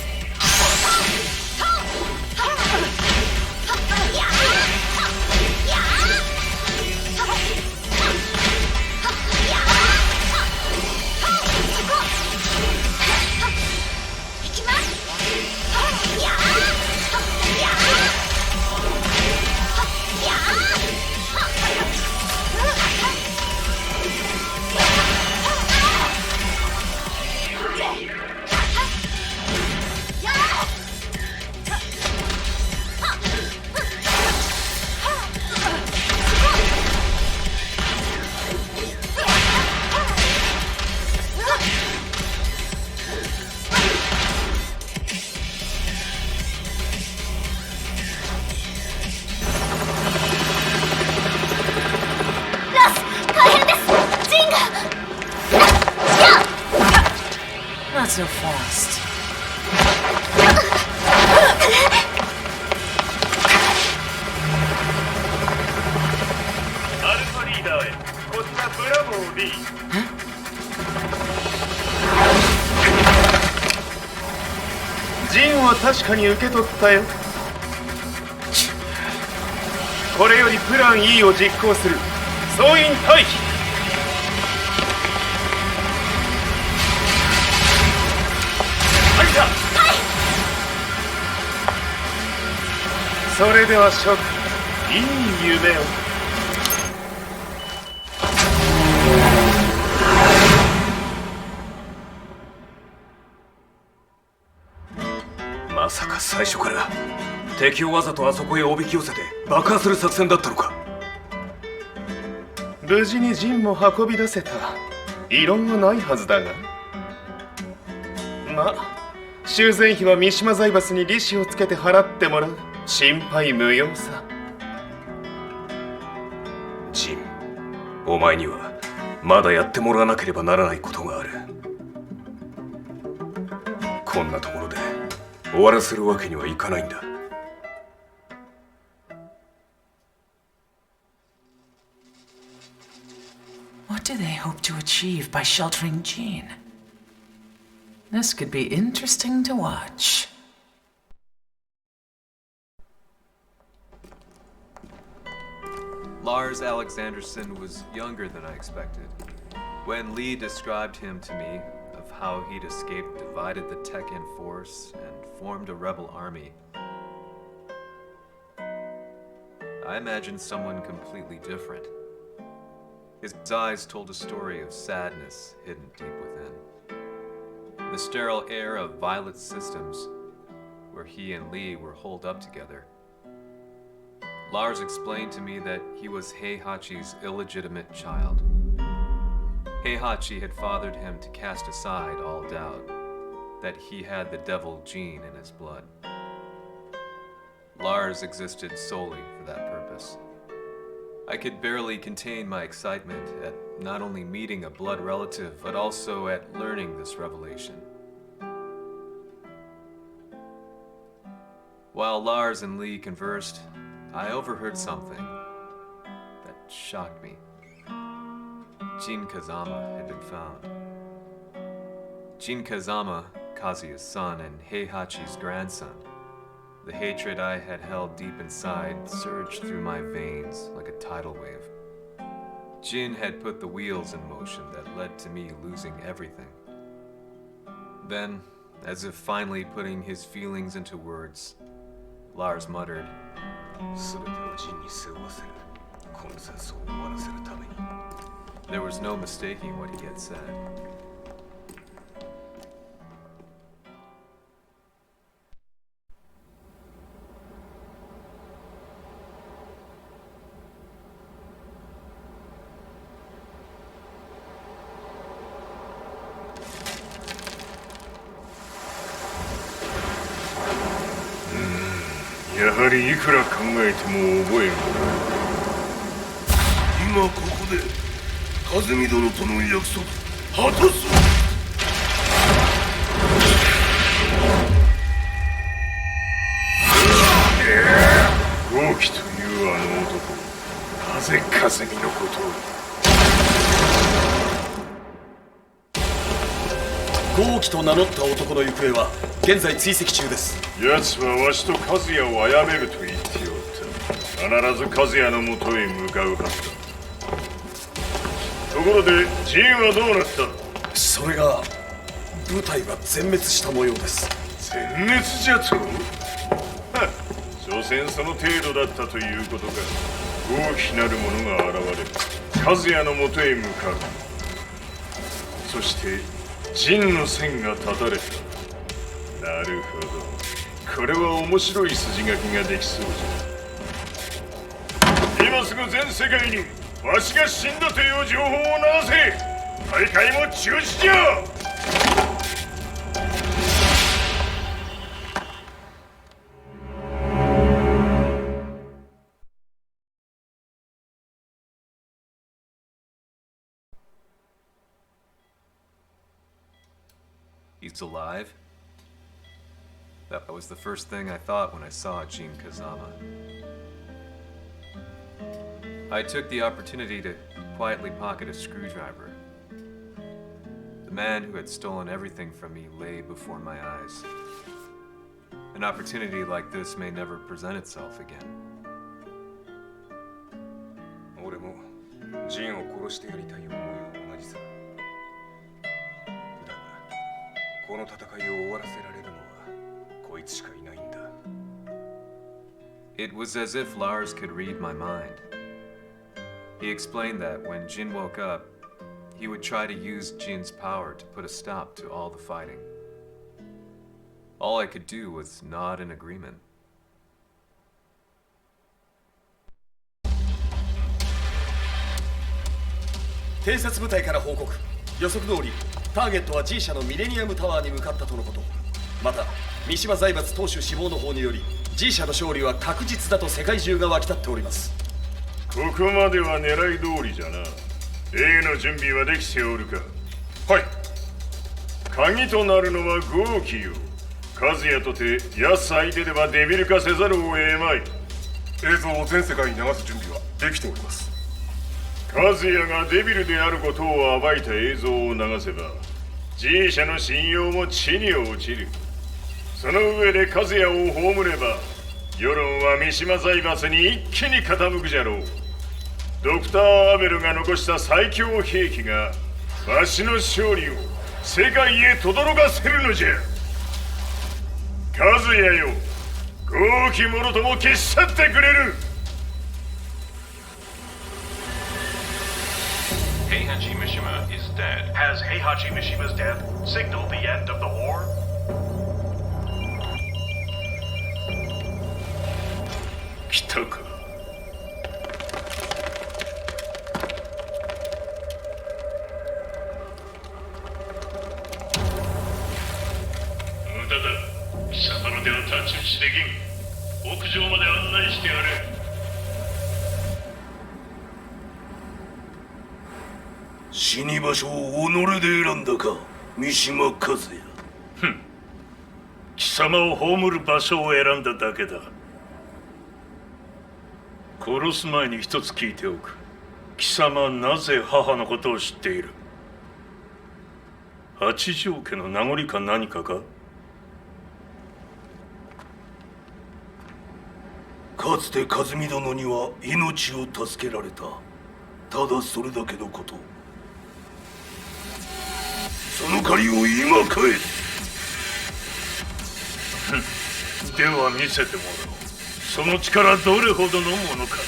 Not so fast. アルファリーダーへこちらブラボー D。 ジンは確かに受け取ったよ。これよりプラン E を実行する。総員退避。アリサ。はい。それでは諸君、いい夢を。まさか最初から敵をわざとあそこへおびき寄せて爆破する作戦だったのか。無事にジンも運び出せた。異論はないはずだが。まあ修繕費は三島財閥に利子をつけて払ってもらう。心配無用さ。ジン、お前にはまだやってもらわなければならないことがある。こんなところで終わらせるわけにはいかないんだ。What do they hope to achieve by sheltering Jean? This could be interesting to watch. Lars Alexanderson was younger than I expected. When Lee described him to me, of how he'd escaped, divided the TEKKEN force, and formed a rebel army, I imagined someone completely different. His eyes told a story of sadness hidden deep within. The sterile air of Violet Systems, where he and Lee were holed up together. Lars explained to me that he was Heihachi's illegitimate child. Heihachi had fathered him to cast aside all doubt that he had the devil gene in his blood. Lars existed solely for that purpose. I could barely contain my excitement at not only meeting a blood relative, but also at learning this revelation. While Lars and Lee conversed, I overheard something that shocked me. Jin Kazama had been found. Jin Kazama, Kazuya's son and Heihachi's grandson. The hatred I had held deep inside surged through my veins like a tidal wave. Jin had put the wheels in motion that led to me losing everything. Then, as if finally putting his feelings into words, Lars muttered, there was no mistaking what he had said. Hmm. やはりいくら考えても覚えがない。今ここで風見殿との約束果たす。豪輝というあの男、なぜ風見のことを。豪輝と名乗った男の行方は現在追跡中です。奴はわしと和也を殺めると言っておった。必ず和也のもとへ向かうはずだ。ところでジンはどうなった？それが部隊が全滅した模様です。全滅じゃと？所詮その程度だったということか。大きなる者が現れる。和也のもとへ向かう。そして陣の線が断たれた。なるほど、これは面白い筋書きができそうじゃ。今すぐ全世界にわしが死んだという情報を流せ。大会も中止じゃ。He's alive? That was the first thing I thought when I saw Jin Kazama. I took the opportunity to quietly pocket a screwdriver. The man who had stolen everything from me lay before my eyes. An opportunity like this may never present itself again. 俺もジンを殺してやりたい思いは同じさ。だがこの戦いを終わらせられるのはこいつしかいないんだ。It was as if Lars could read my mind. He explained that when Jin woke up, he would try to use Jin's power to put a stop to all the fighting. All I could do was nod in agreement. 偵察部隊から報告。予測通りターゲットは G 社のミレニアムタワーに向かったとのこと。また三島財閥当主死亡の方により G 社の勝利は確実だと世界中が沸き立っております。ここまでは狙い通りじゃな。例の準備はできておるか？はい。鍵となるのは豪輝よ。和也とて奴相手ではデビル化せざるを得まい。映像を全世界に流す準備はできております。和也がデビルであることを暴いた映像を流せば G 社の信用も地に落ちる。その上で和也を葬れば世論は三島財閥に一気に傾くじゃろう。ドクター・アベルが残した最強兵器がわしの勝利を世界へ轟かせるのじゃ。和也よ、豪輝者とも消し去ってくれる。Heihachi Mishima is dead. Has Heihachi Mishima's death signaled the end of the war? 来たか。無駄だ。貴様の手は太刀打ちできん。屋上まで案内してやれ。死に場所を己で選んだか、三島和也。貴様を葬る場所を選んだだけだ。殺す前に一つ聞いておく。貴様はなぜ母のことを知っている？八条家の名残か何かか？かつて和美殿には命を助けられた。ただそれだけのこと。その借りを今返す。では見せてもらおう。その力どれほどのものか。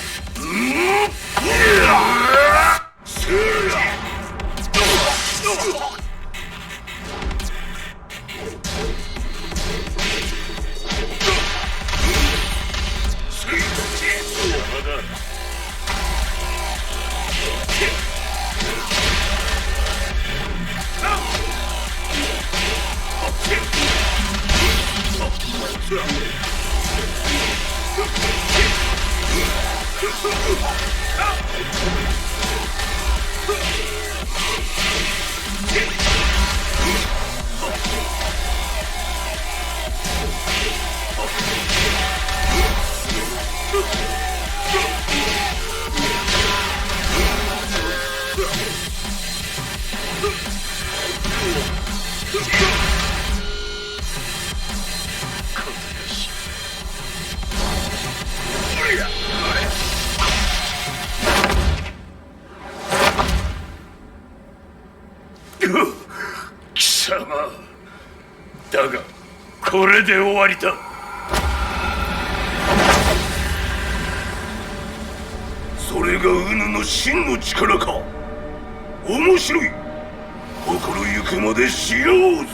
これで終わりだ。それがウヌの真の力か。面白い。心ゆくまでしようぞ。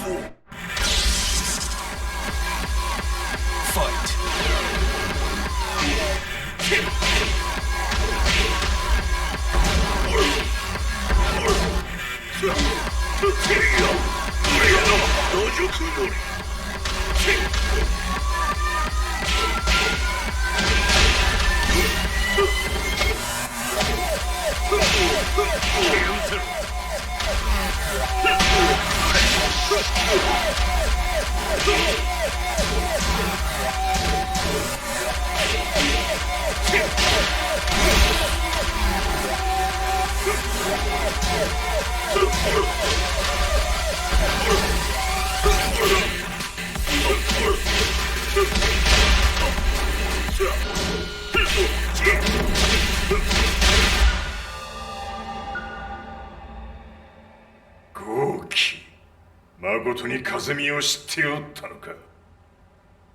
豪気、まことに風見を知っておったのか。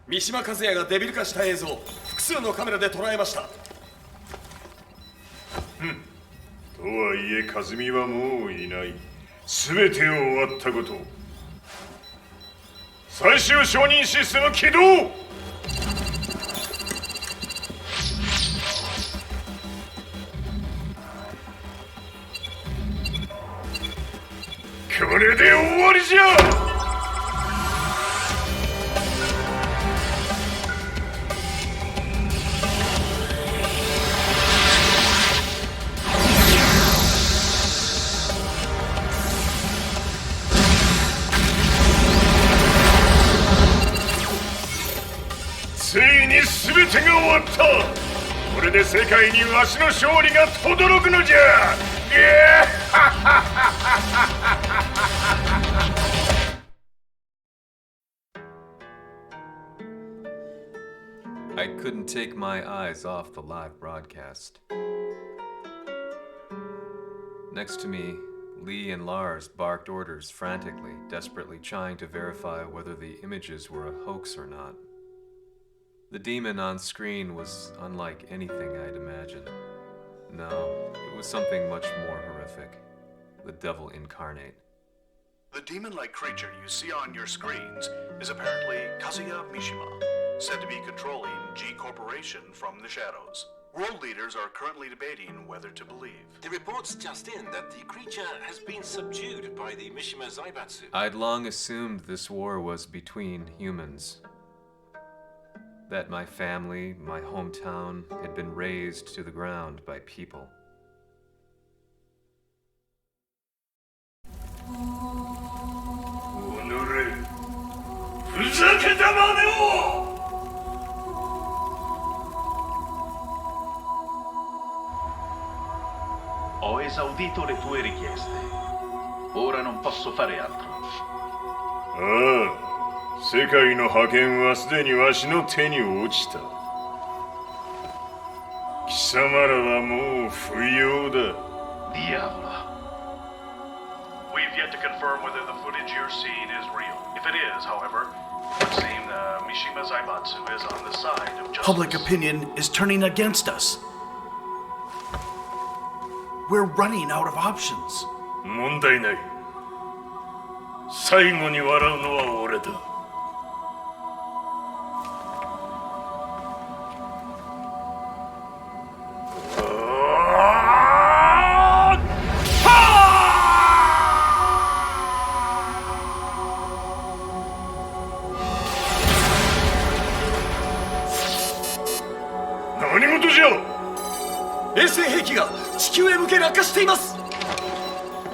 三島和也がデビル化した映像、複数のカメラで捉えました。とはいえ風見はもういない。全てを終わったこと。最終承認システム起動。これで終わりじゃ。ついに全てが終わった。これで世界にわしの勝利が轟くのじゃ。I couldn't take my eyes off the live broadcast. Next to me, Lee and Lars barked orders frantically, desperately trying to verify whether the images were a hoax or not. The demon on screen was unlike anything I'd imagined. No, it was something much more horrific. The devil incarnate. The demon-like creature you see on your screens is apparently Kazuya Mishima, said to be controlling G Corporation from the shadows. World leaders are currently debating whether to believe. The reports just in that the creature has been subdued by the Mishima Zaibatsu. I'd long assumed this war was between humans. That my family, my hometown, had been razed to the ground by people. ふざけたまねを。Ho esaudito le tue richieste. Ora non posso fare altro. ああ、世界の覇権はすでにわしの手に落ちた。貴様らはもう不要だ。Diavolo. We've yet to confirm whether the footage you're seeing is real. If it is, however, it would seem Mishima Zaibatsu is on the side of justice. Public opinion is turning against us. We're running out of options. 問題ない。最後に笑うのは俺だ。何事じゃ。衛星兵器が地球へ向け落下しています。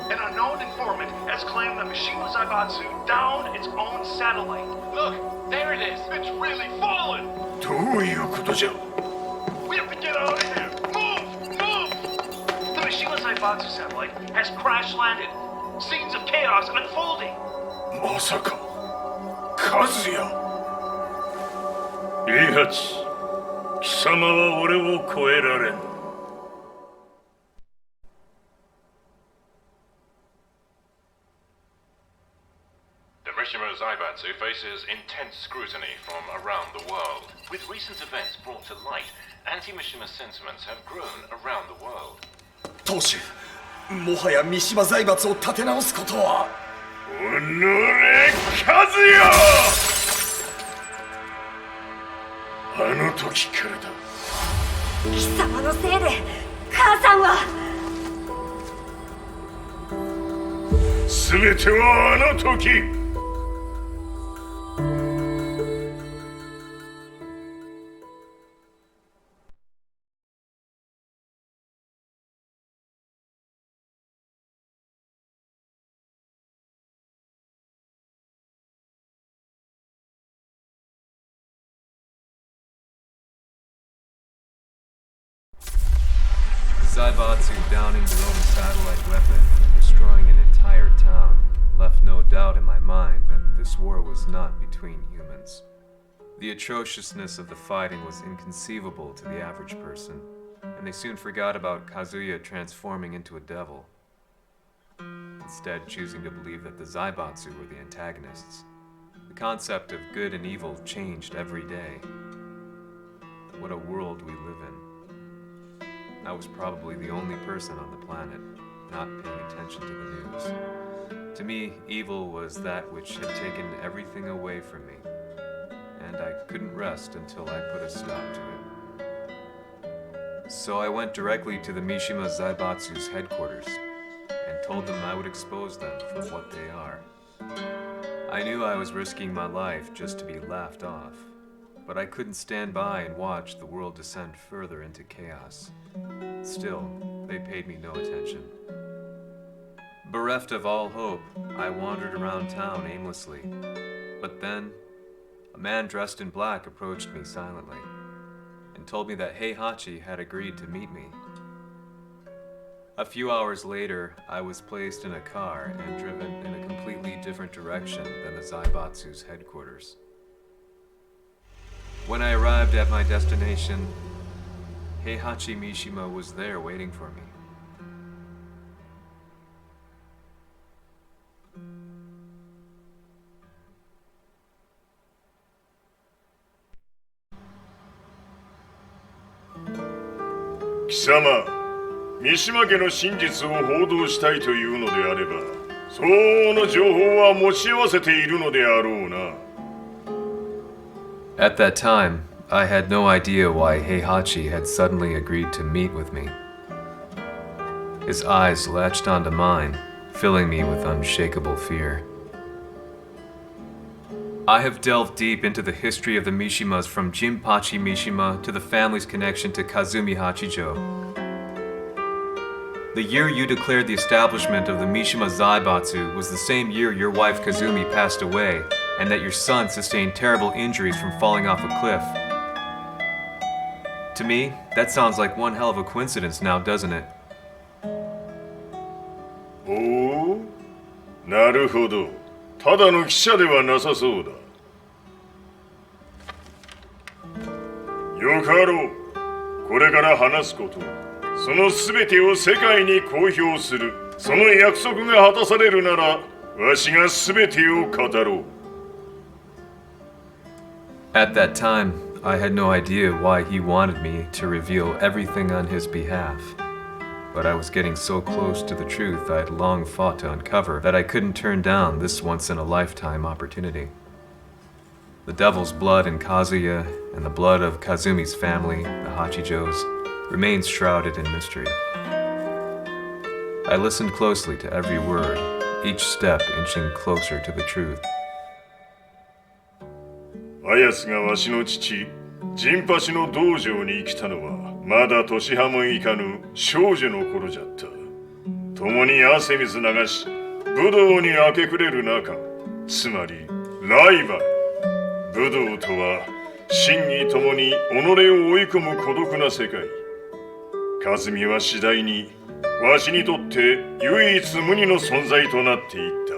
An unknown informant has claimed that Mishima Zaibatsu downed its own satellite. Look, there it is. It's really fallen. どういうことじゃ。 We have to get out of here. Move! Move! The Mishima Zaibatsu satellite has crash landed. Scenes of chaos unfolding. まさか和也。イハチ、貴様は俺を超えられん。The Mishima Zaibatsu Zaibatsu faces intense scrutiny from around the world. With recent events brought to light, anti-Mishima sentiments have grown around the world. 当主、もはや三島財閥を立て直すことは。おのれ、和也！あの時からだ。貴様のせいで母さんは。全てはあの時。Zaibatsu downing their own satellite weapon and destroying an entire town left no doubt in my mind that this war was not between humans. The atrociousness of the fighting was inconceivable to the average person, and they soon forgot about Kazuya transforming into a devil, instead choosing to believe that the Zaibatsu were the antagonists. The concept of good and evil changed every day. What a world we live in. I was probably the only person on the planet not paying attention to the news. To me, evil was that which had taken everything away from me, and I couldn't rest until I put a stop to it. So I went directly to the Mishima Zaibatsu's headquarters and told them I would expose them for what they are. I knew I was risking my life just to be laughed off, but I couldn't stand by and watch the world descend further into chaos. Still, they paid me no attention. Bereft of all hope, I wandered around town aimlessly. But then, a man dressed in black approached me silently and told me that Heihachi had agreed to meet me. A few hours later, I was placed in a car and driven in a completely different direction than the Zaibatsu's headquarters. When I arrived at my destination, Heihachi Mishima was there waiting for me. Kisama, 三島家の真実を報道したいというのであれば、相応の情報は持ち合わせているのであろうな。At that time, I had no idea why Heihachi had suddenly agreed to meet with me. His eyes latched onto mine, filling me with unshakable fear. I have delved deep into the history of the Mishimas from Jinpachi Mishima to the family's connection to Kazumi Hachijo. The year you declared the establishment of the Mishima Zaibatsu was the same year your wife Kazumi passed away, and that your son sustained terrible injuries from falling off a cliff. To me, that sounds like one hell of a coincidence now, doesn't it? おお、なるほど。ただの記者ではなさそうだ。よかろう。これから話すこと、そのすべてを世界に公表する。その約束が果たされるなら、わしがすべてを語ろう。At that time, I had no idea why he wanted me to reveal everything on his behalf. But I was getting so close to the truth I had long fought to uncover that I couldn't turn down this once-in-a-lifetime opportunity. The devil's blood in Kazuya and the blood of Kazumi's family, the Hachijos, remains shrouded in mystery. I listened closely to every word, each step inching closer to the truth. あやつがわしの父、ジンパシの道場に来たのは、まだ年端もいかぬ少女の頃じゃった。共に汗水流し、武道に明け暮れる中、つまりライバル。武道とは、真に共に己を追い込む孤独な世界。和美は次第に、わしにとって唯一無二の存在となっていった。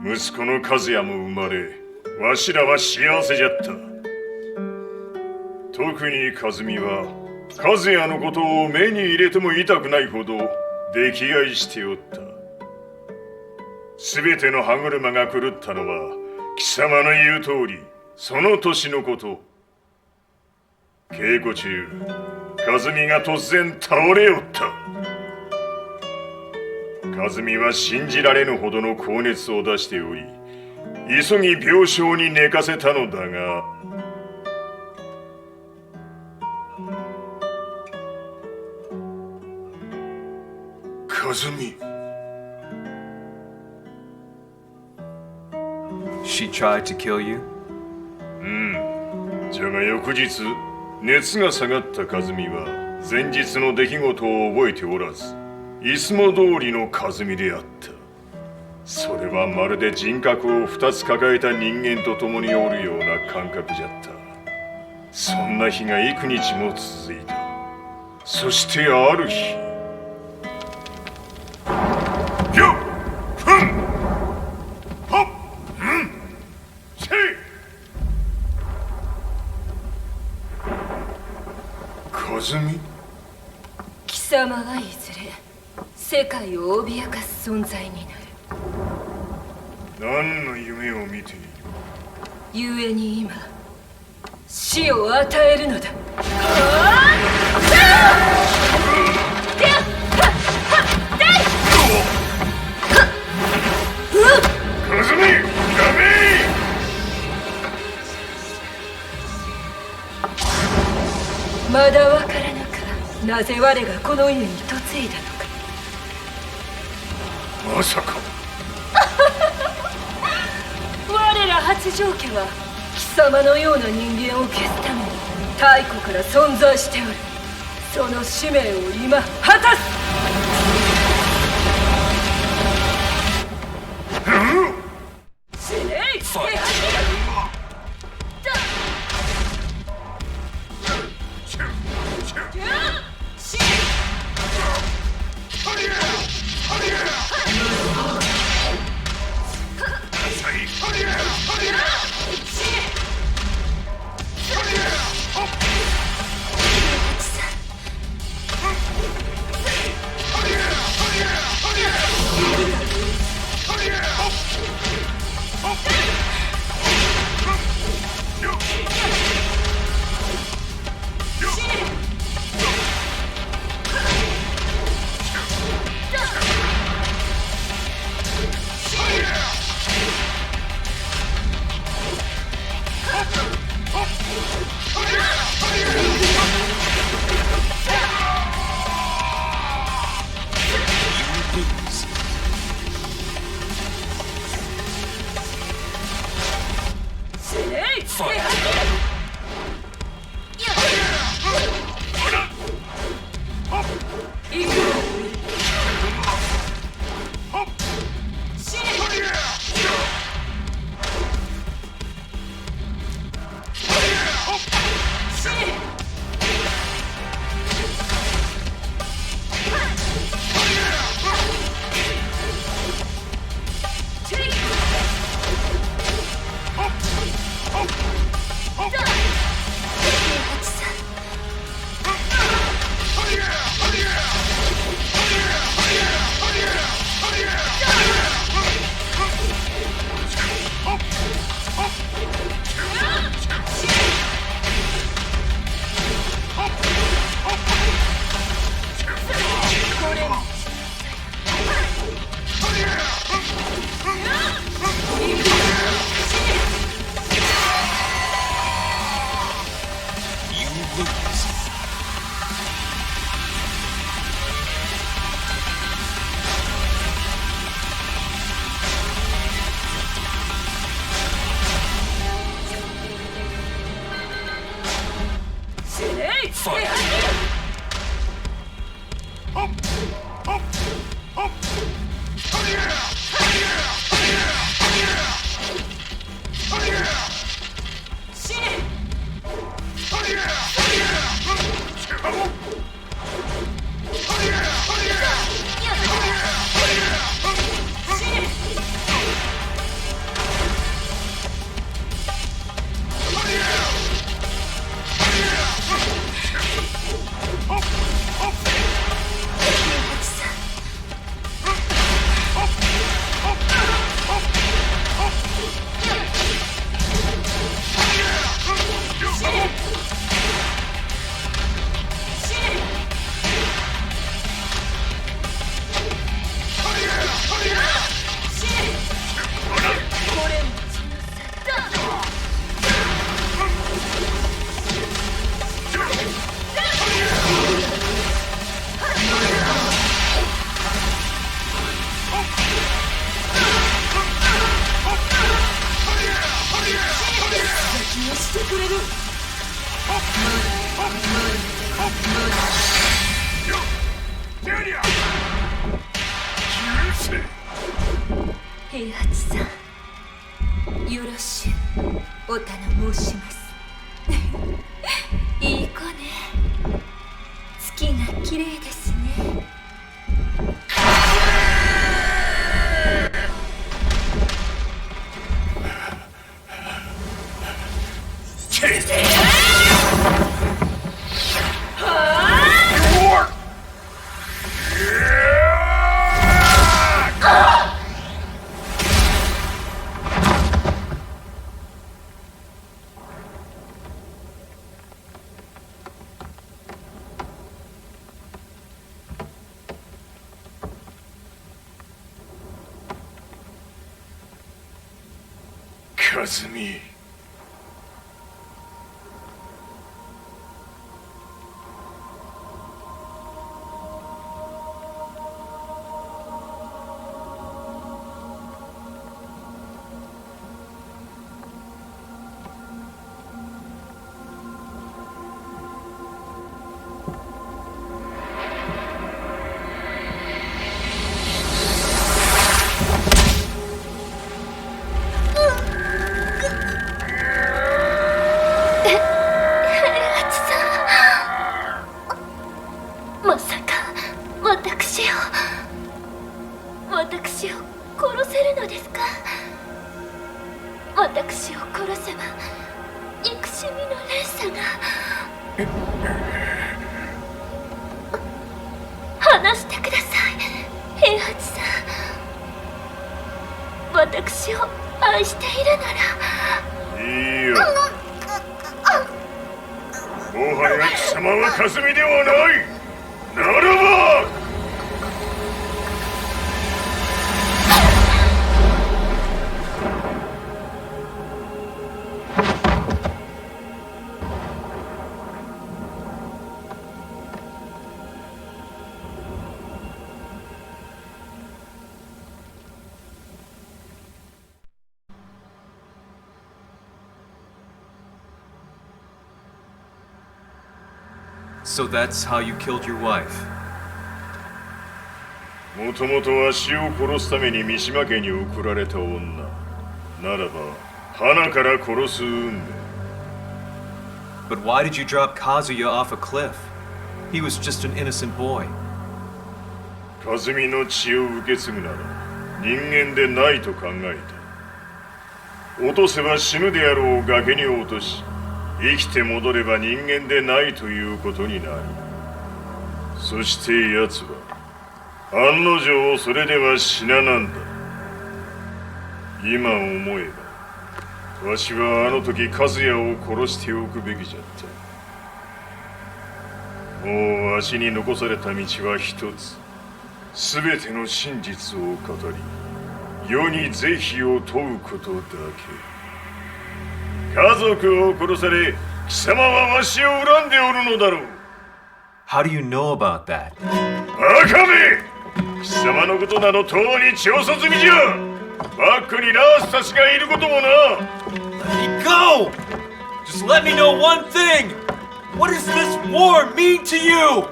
息子の和也も生まれ、わしらは幸せじゃった。特に和美は、和也のことを目に入れても痛くないほど溺愛しておった。全ての歯車が狂ったのは貴様の言う通りその年のこと。稽古中和美が突然倒れおった。和美は信じられぬほどの高熱を出しており、急ぎ病床に寝かせたのだが、和美。She tried to kill you? じゃが翌日熱が下がった和美は前日の出来事を覚えておらず、いつも通りの和美であった。それはまるで人格を2つ抱えた人間と共におるような感覚じゃった。そんな日が幾日も続いた。そしてある日、貴様はいずれ世界を脅かす存在になる。何の夢を見ている？故に今死を与えるのだ。和美、ダメ！まだわからぬか、なぜ我がこの家に嫁いだのか。まさか我ら八丈家は貴様のような人間を消すために太古から存在しておる。その使命を今果たす。死ねい！してくれる。平八さん、よろしゅうお頼申します。いい子ね。月が綺麗ですね。和美。まさか私を殺せるのですか？私を殺せば憎しみの連鎖が。話してください、平八さん。私を愛しているなら。いいよ。もはや貴様は和美ではない。ならばSo that's how you killed your wife? もともとわしを殺すために三島家に送られた女ならば花から殺す運命。 But why did you drop Kazuya off a cliff? He was just an innocent boy. 和美の血を受け継ぐなら人間でないと考えた。落とせば死ぬであろう崖に落とし、生きて戻れば人間でないということになる。そして奴は案の定それでは死ななんだ。今思えばわしはあの時和也を殺しておくべきじゃった。もうわしに残された道は一つ。すべての真実を語り世に是非を問うことだけ。家族を殺され貴様はわしを恨んでおるのだろう。 How do you know about that? バカめ！貴様のことなどとうに調査済みじゃ。バックにナースたちがいることもな。 Let me go! Just let me know one thing! What does this war mean to you?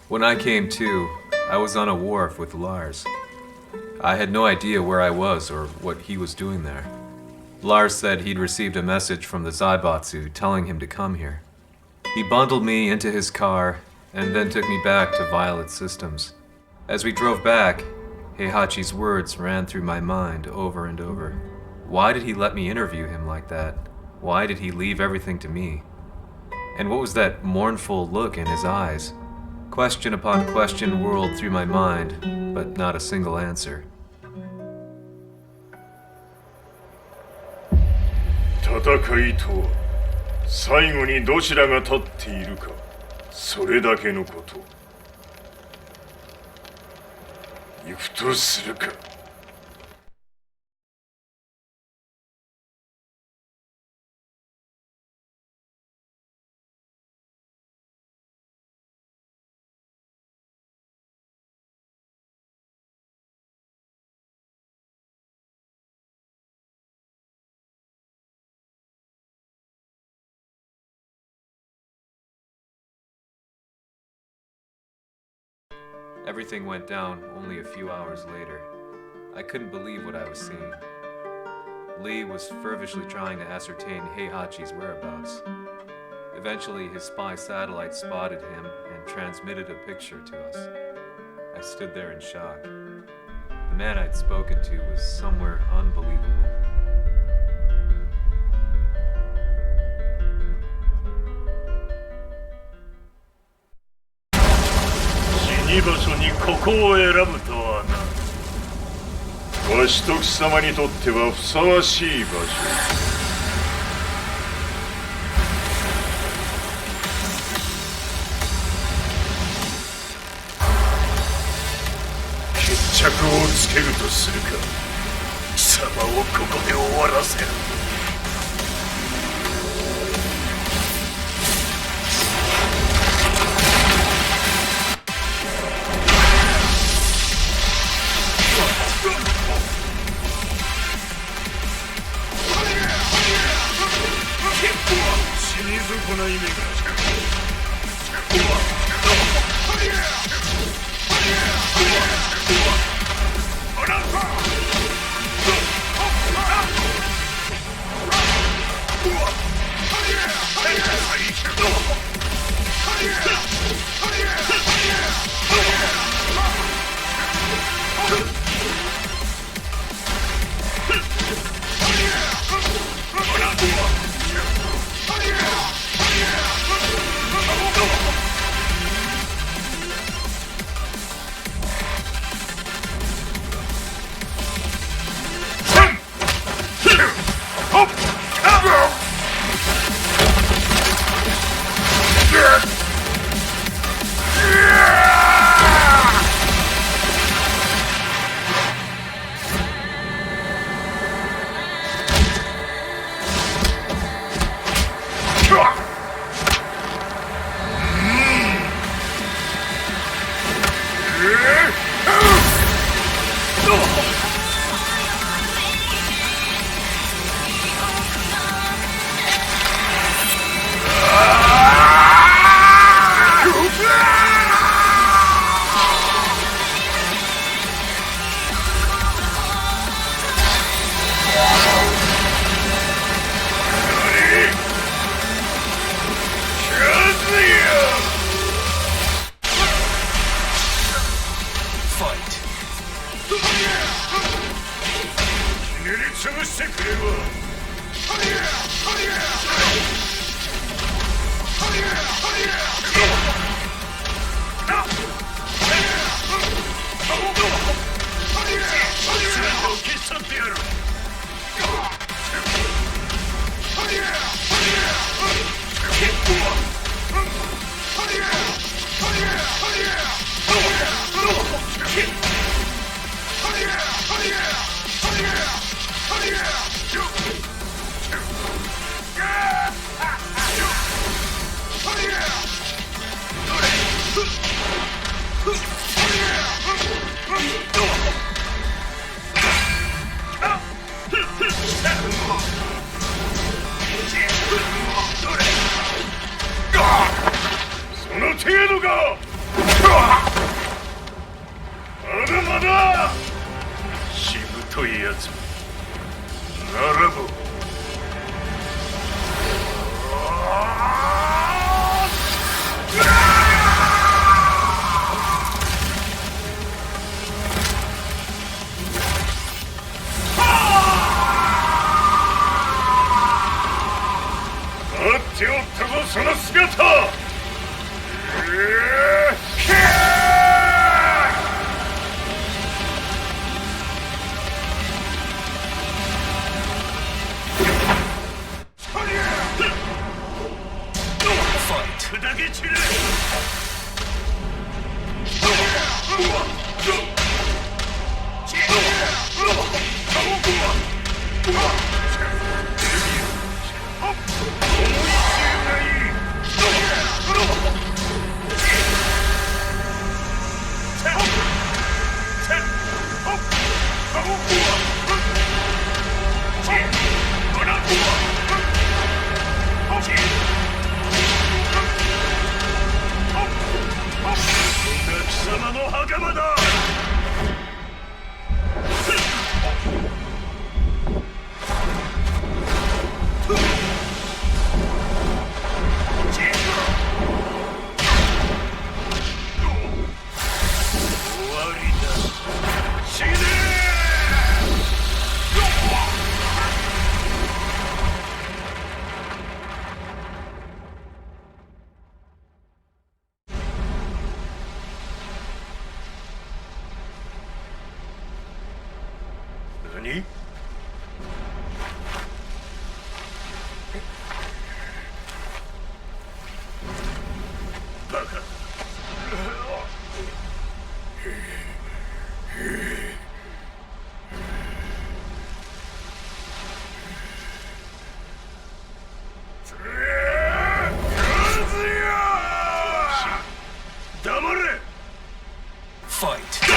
When I came to, I was on a wharf with Lars. I had no idea where I was or what he was doing there. Lars said he'd received a message from the Zaibatsu telling him to come here. He bundled me into his car and then took me back to Violet Systems. As we drove back, Heihachi's words ran through my mind over and over. Why did he let me interview him like that? Why did he leave everything to me? And what was that mournful look in his eyes? Question upon question whirled through my mind, but not a single answer. 戦いとは最後にどちらが立っているか、それだけのこと。行くとするか。Everything went down only a few hours later. I couldn't believe what I was seeing. Lee was feverishly trying to ascertain Heihachi's whereabouts. Eventually, his spy satellite spotted him and transmitted a picture to us. I stood there in shock. The man I'd spoken to was somewhere unbelievable. 死に場所にここを選ぶとはな。わしと貴様にとってはふさわしい場所。決着をつけるとするか。貴様をここで終わらせる。死に損ない目が。その程度か。まだまだしぶといやつならば待っておったぞその姿。砕け散れ。貴様の何？バカ。黙れ。Fight.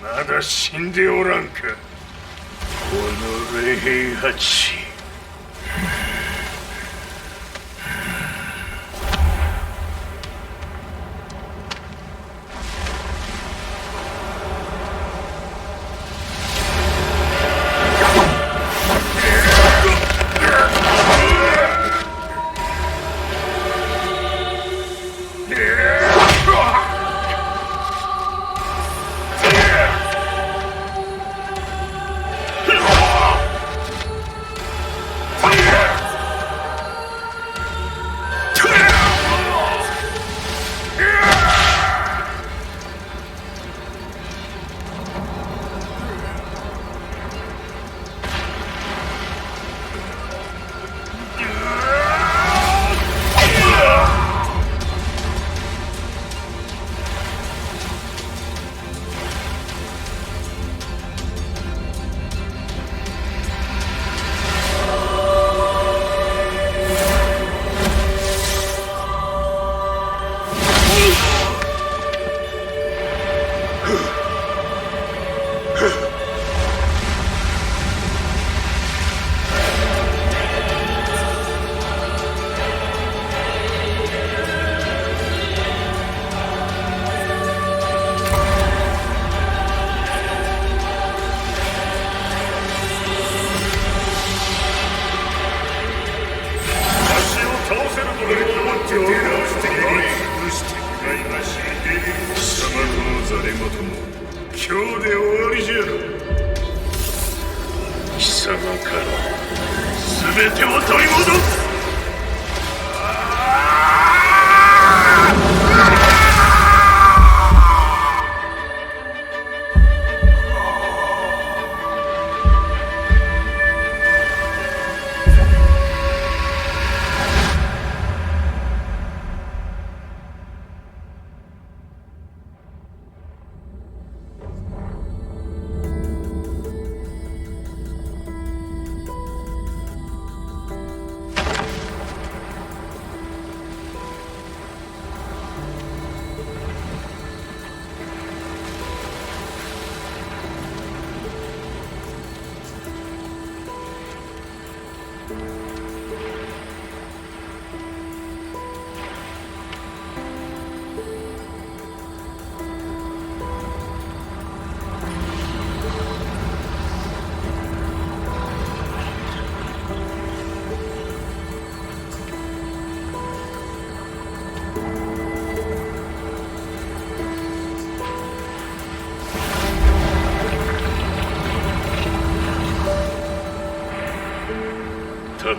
まだ死んでおらんか。おのれ平八。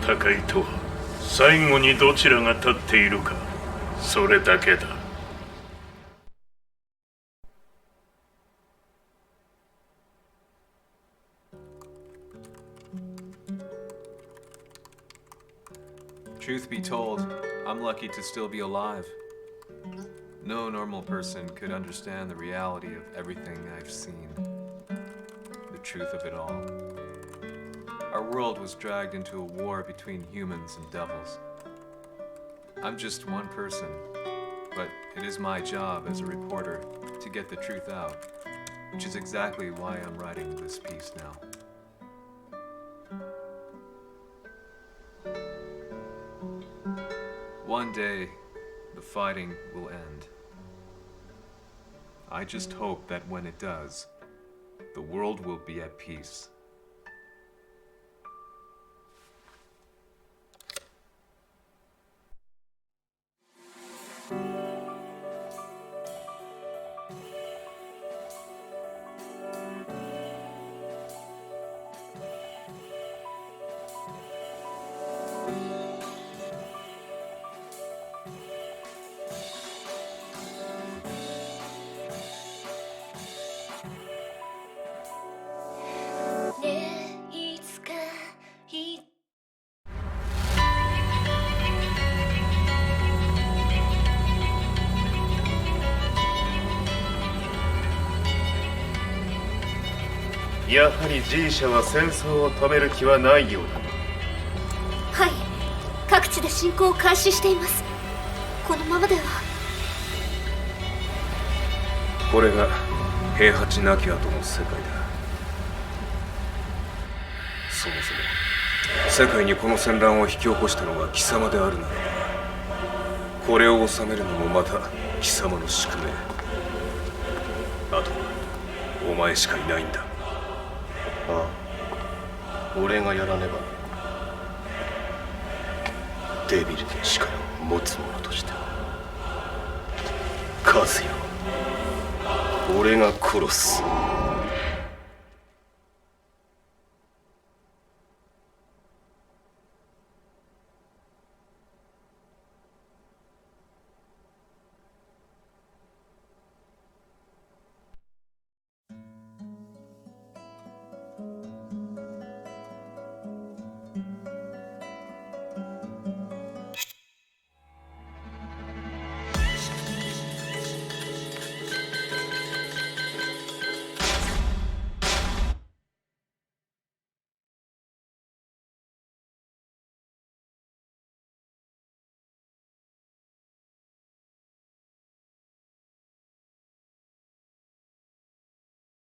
戦いとは最後にどちらが立っているか、それだけだ。Truth be told, I'm lucky to still be alive. No normal person could understand the reality of everything I've seen. The truth of it all. Our world was dragged into a war between humans and devils. I'm just one person, but it is my job as a reporter to get the truth out, which is exactly why I'm writing this piece now. One day, the fighting will end. I just hope that when it does, the world will be at peace. He やはり G 社は戦争を止める気はないようだ。はい、各地で侵攻を開始しています。このままでは。これが平八なき後の世界だ。そもそも世界にこの戦乱を引き起こしたのは貴様であるなら、これを収めるのもまた貴様の宿命。あとはお前しかいないんだ。ああ、俺がやらねば。デビルの力を持つ者としてカズヤを俺が殺す。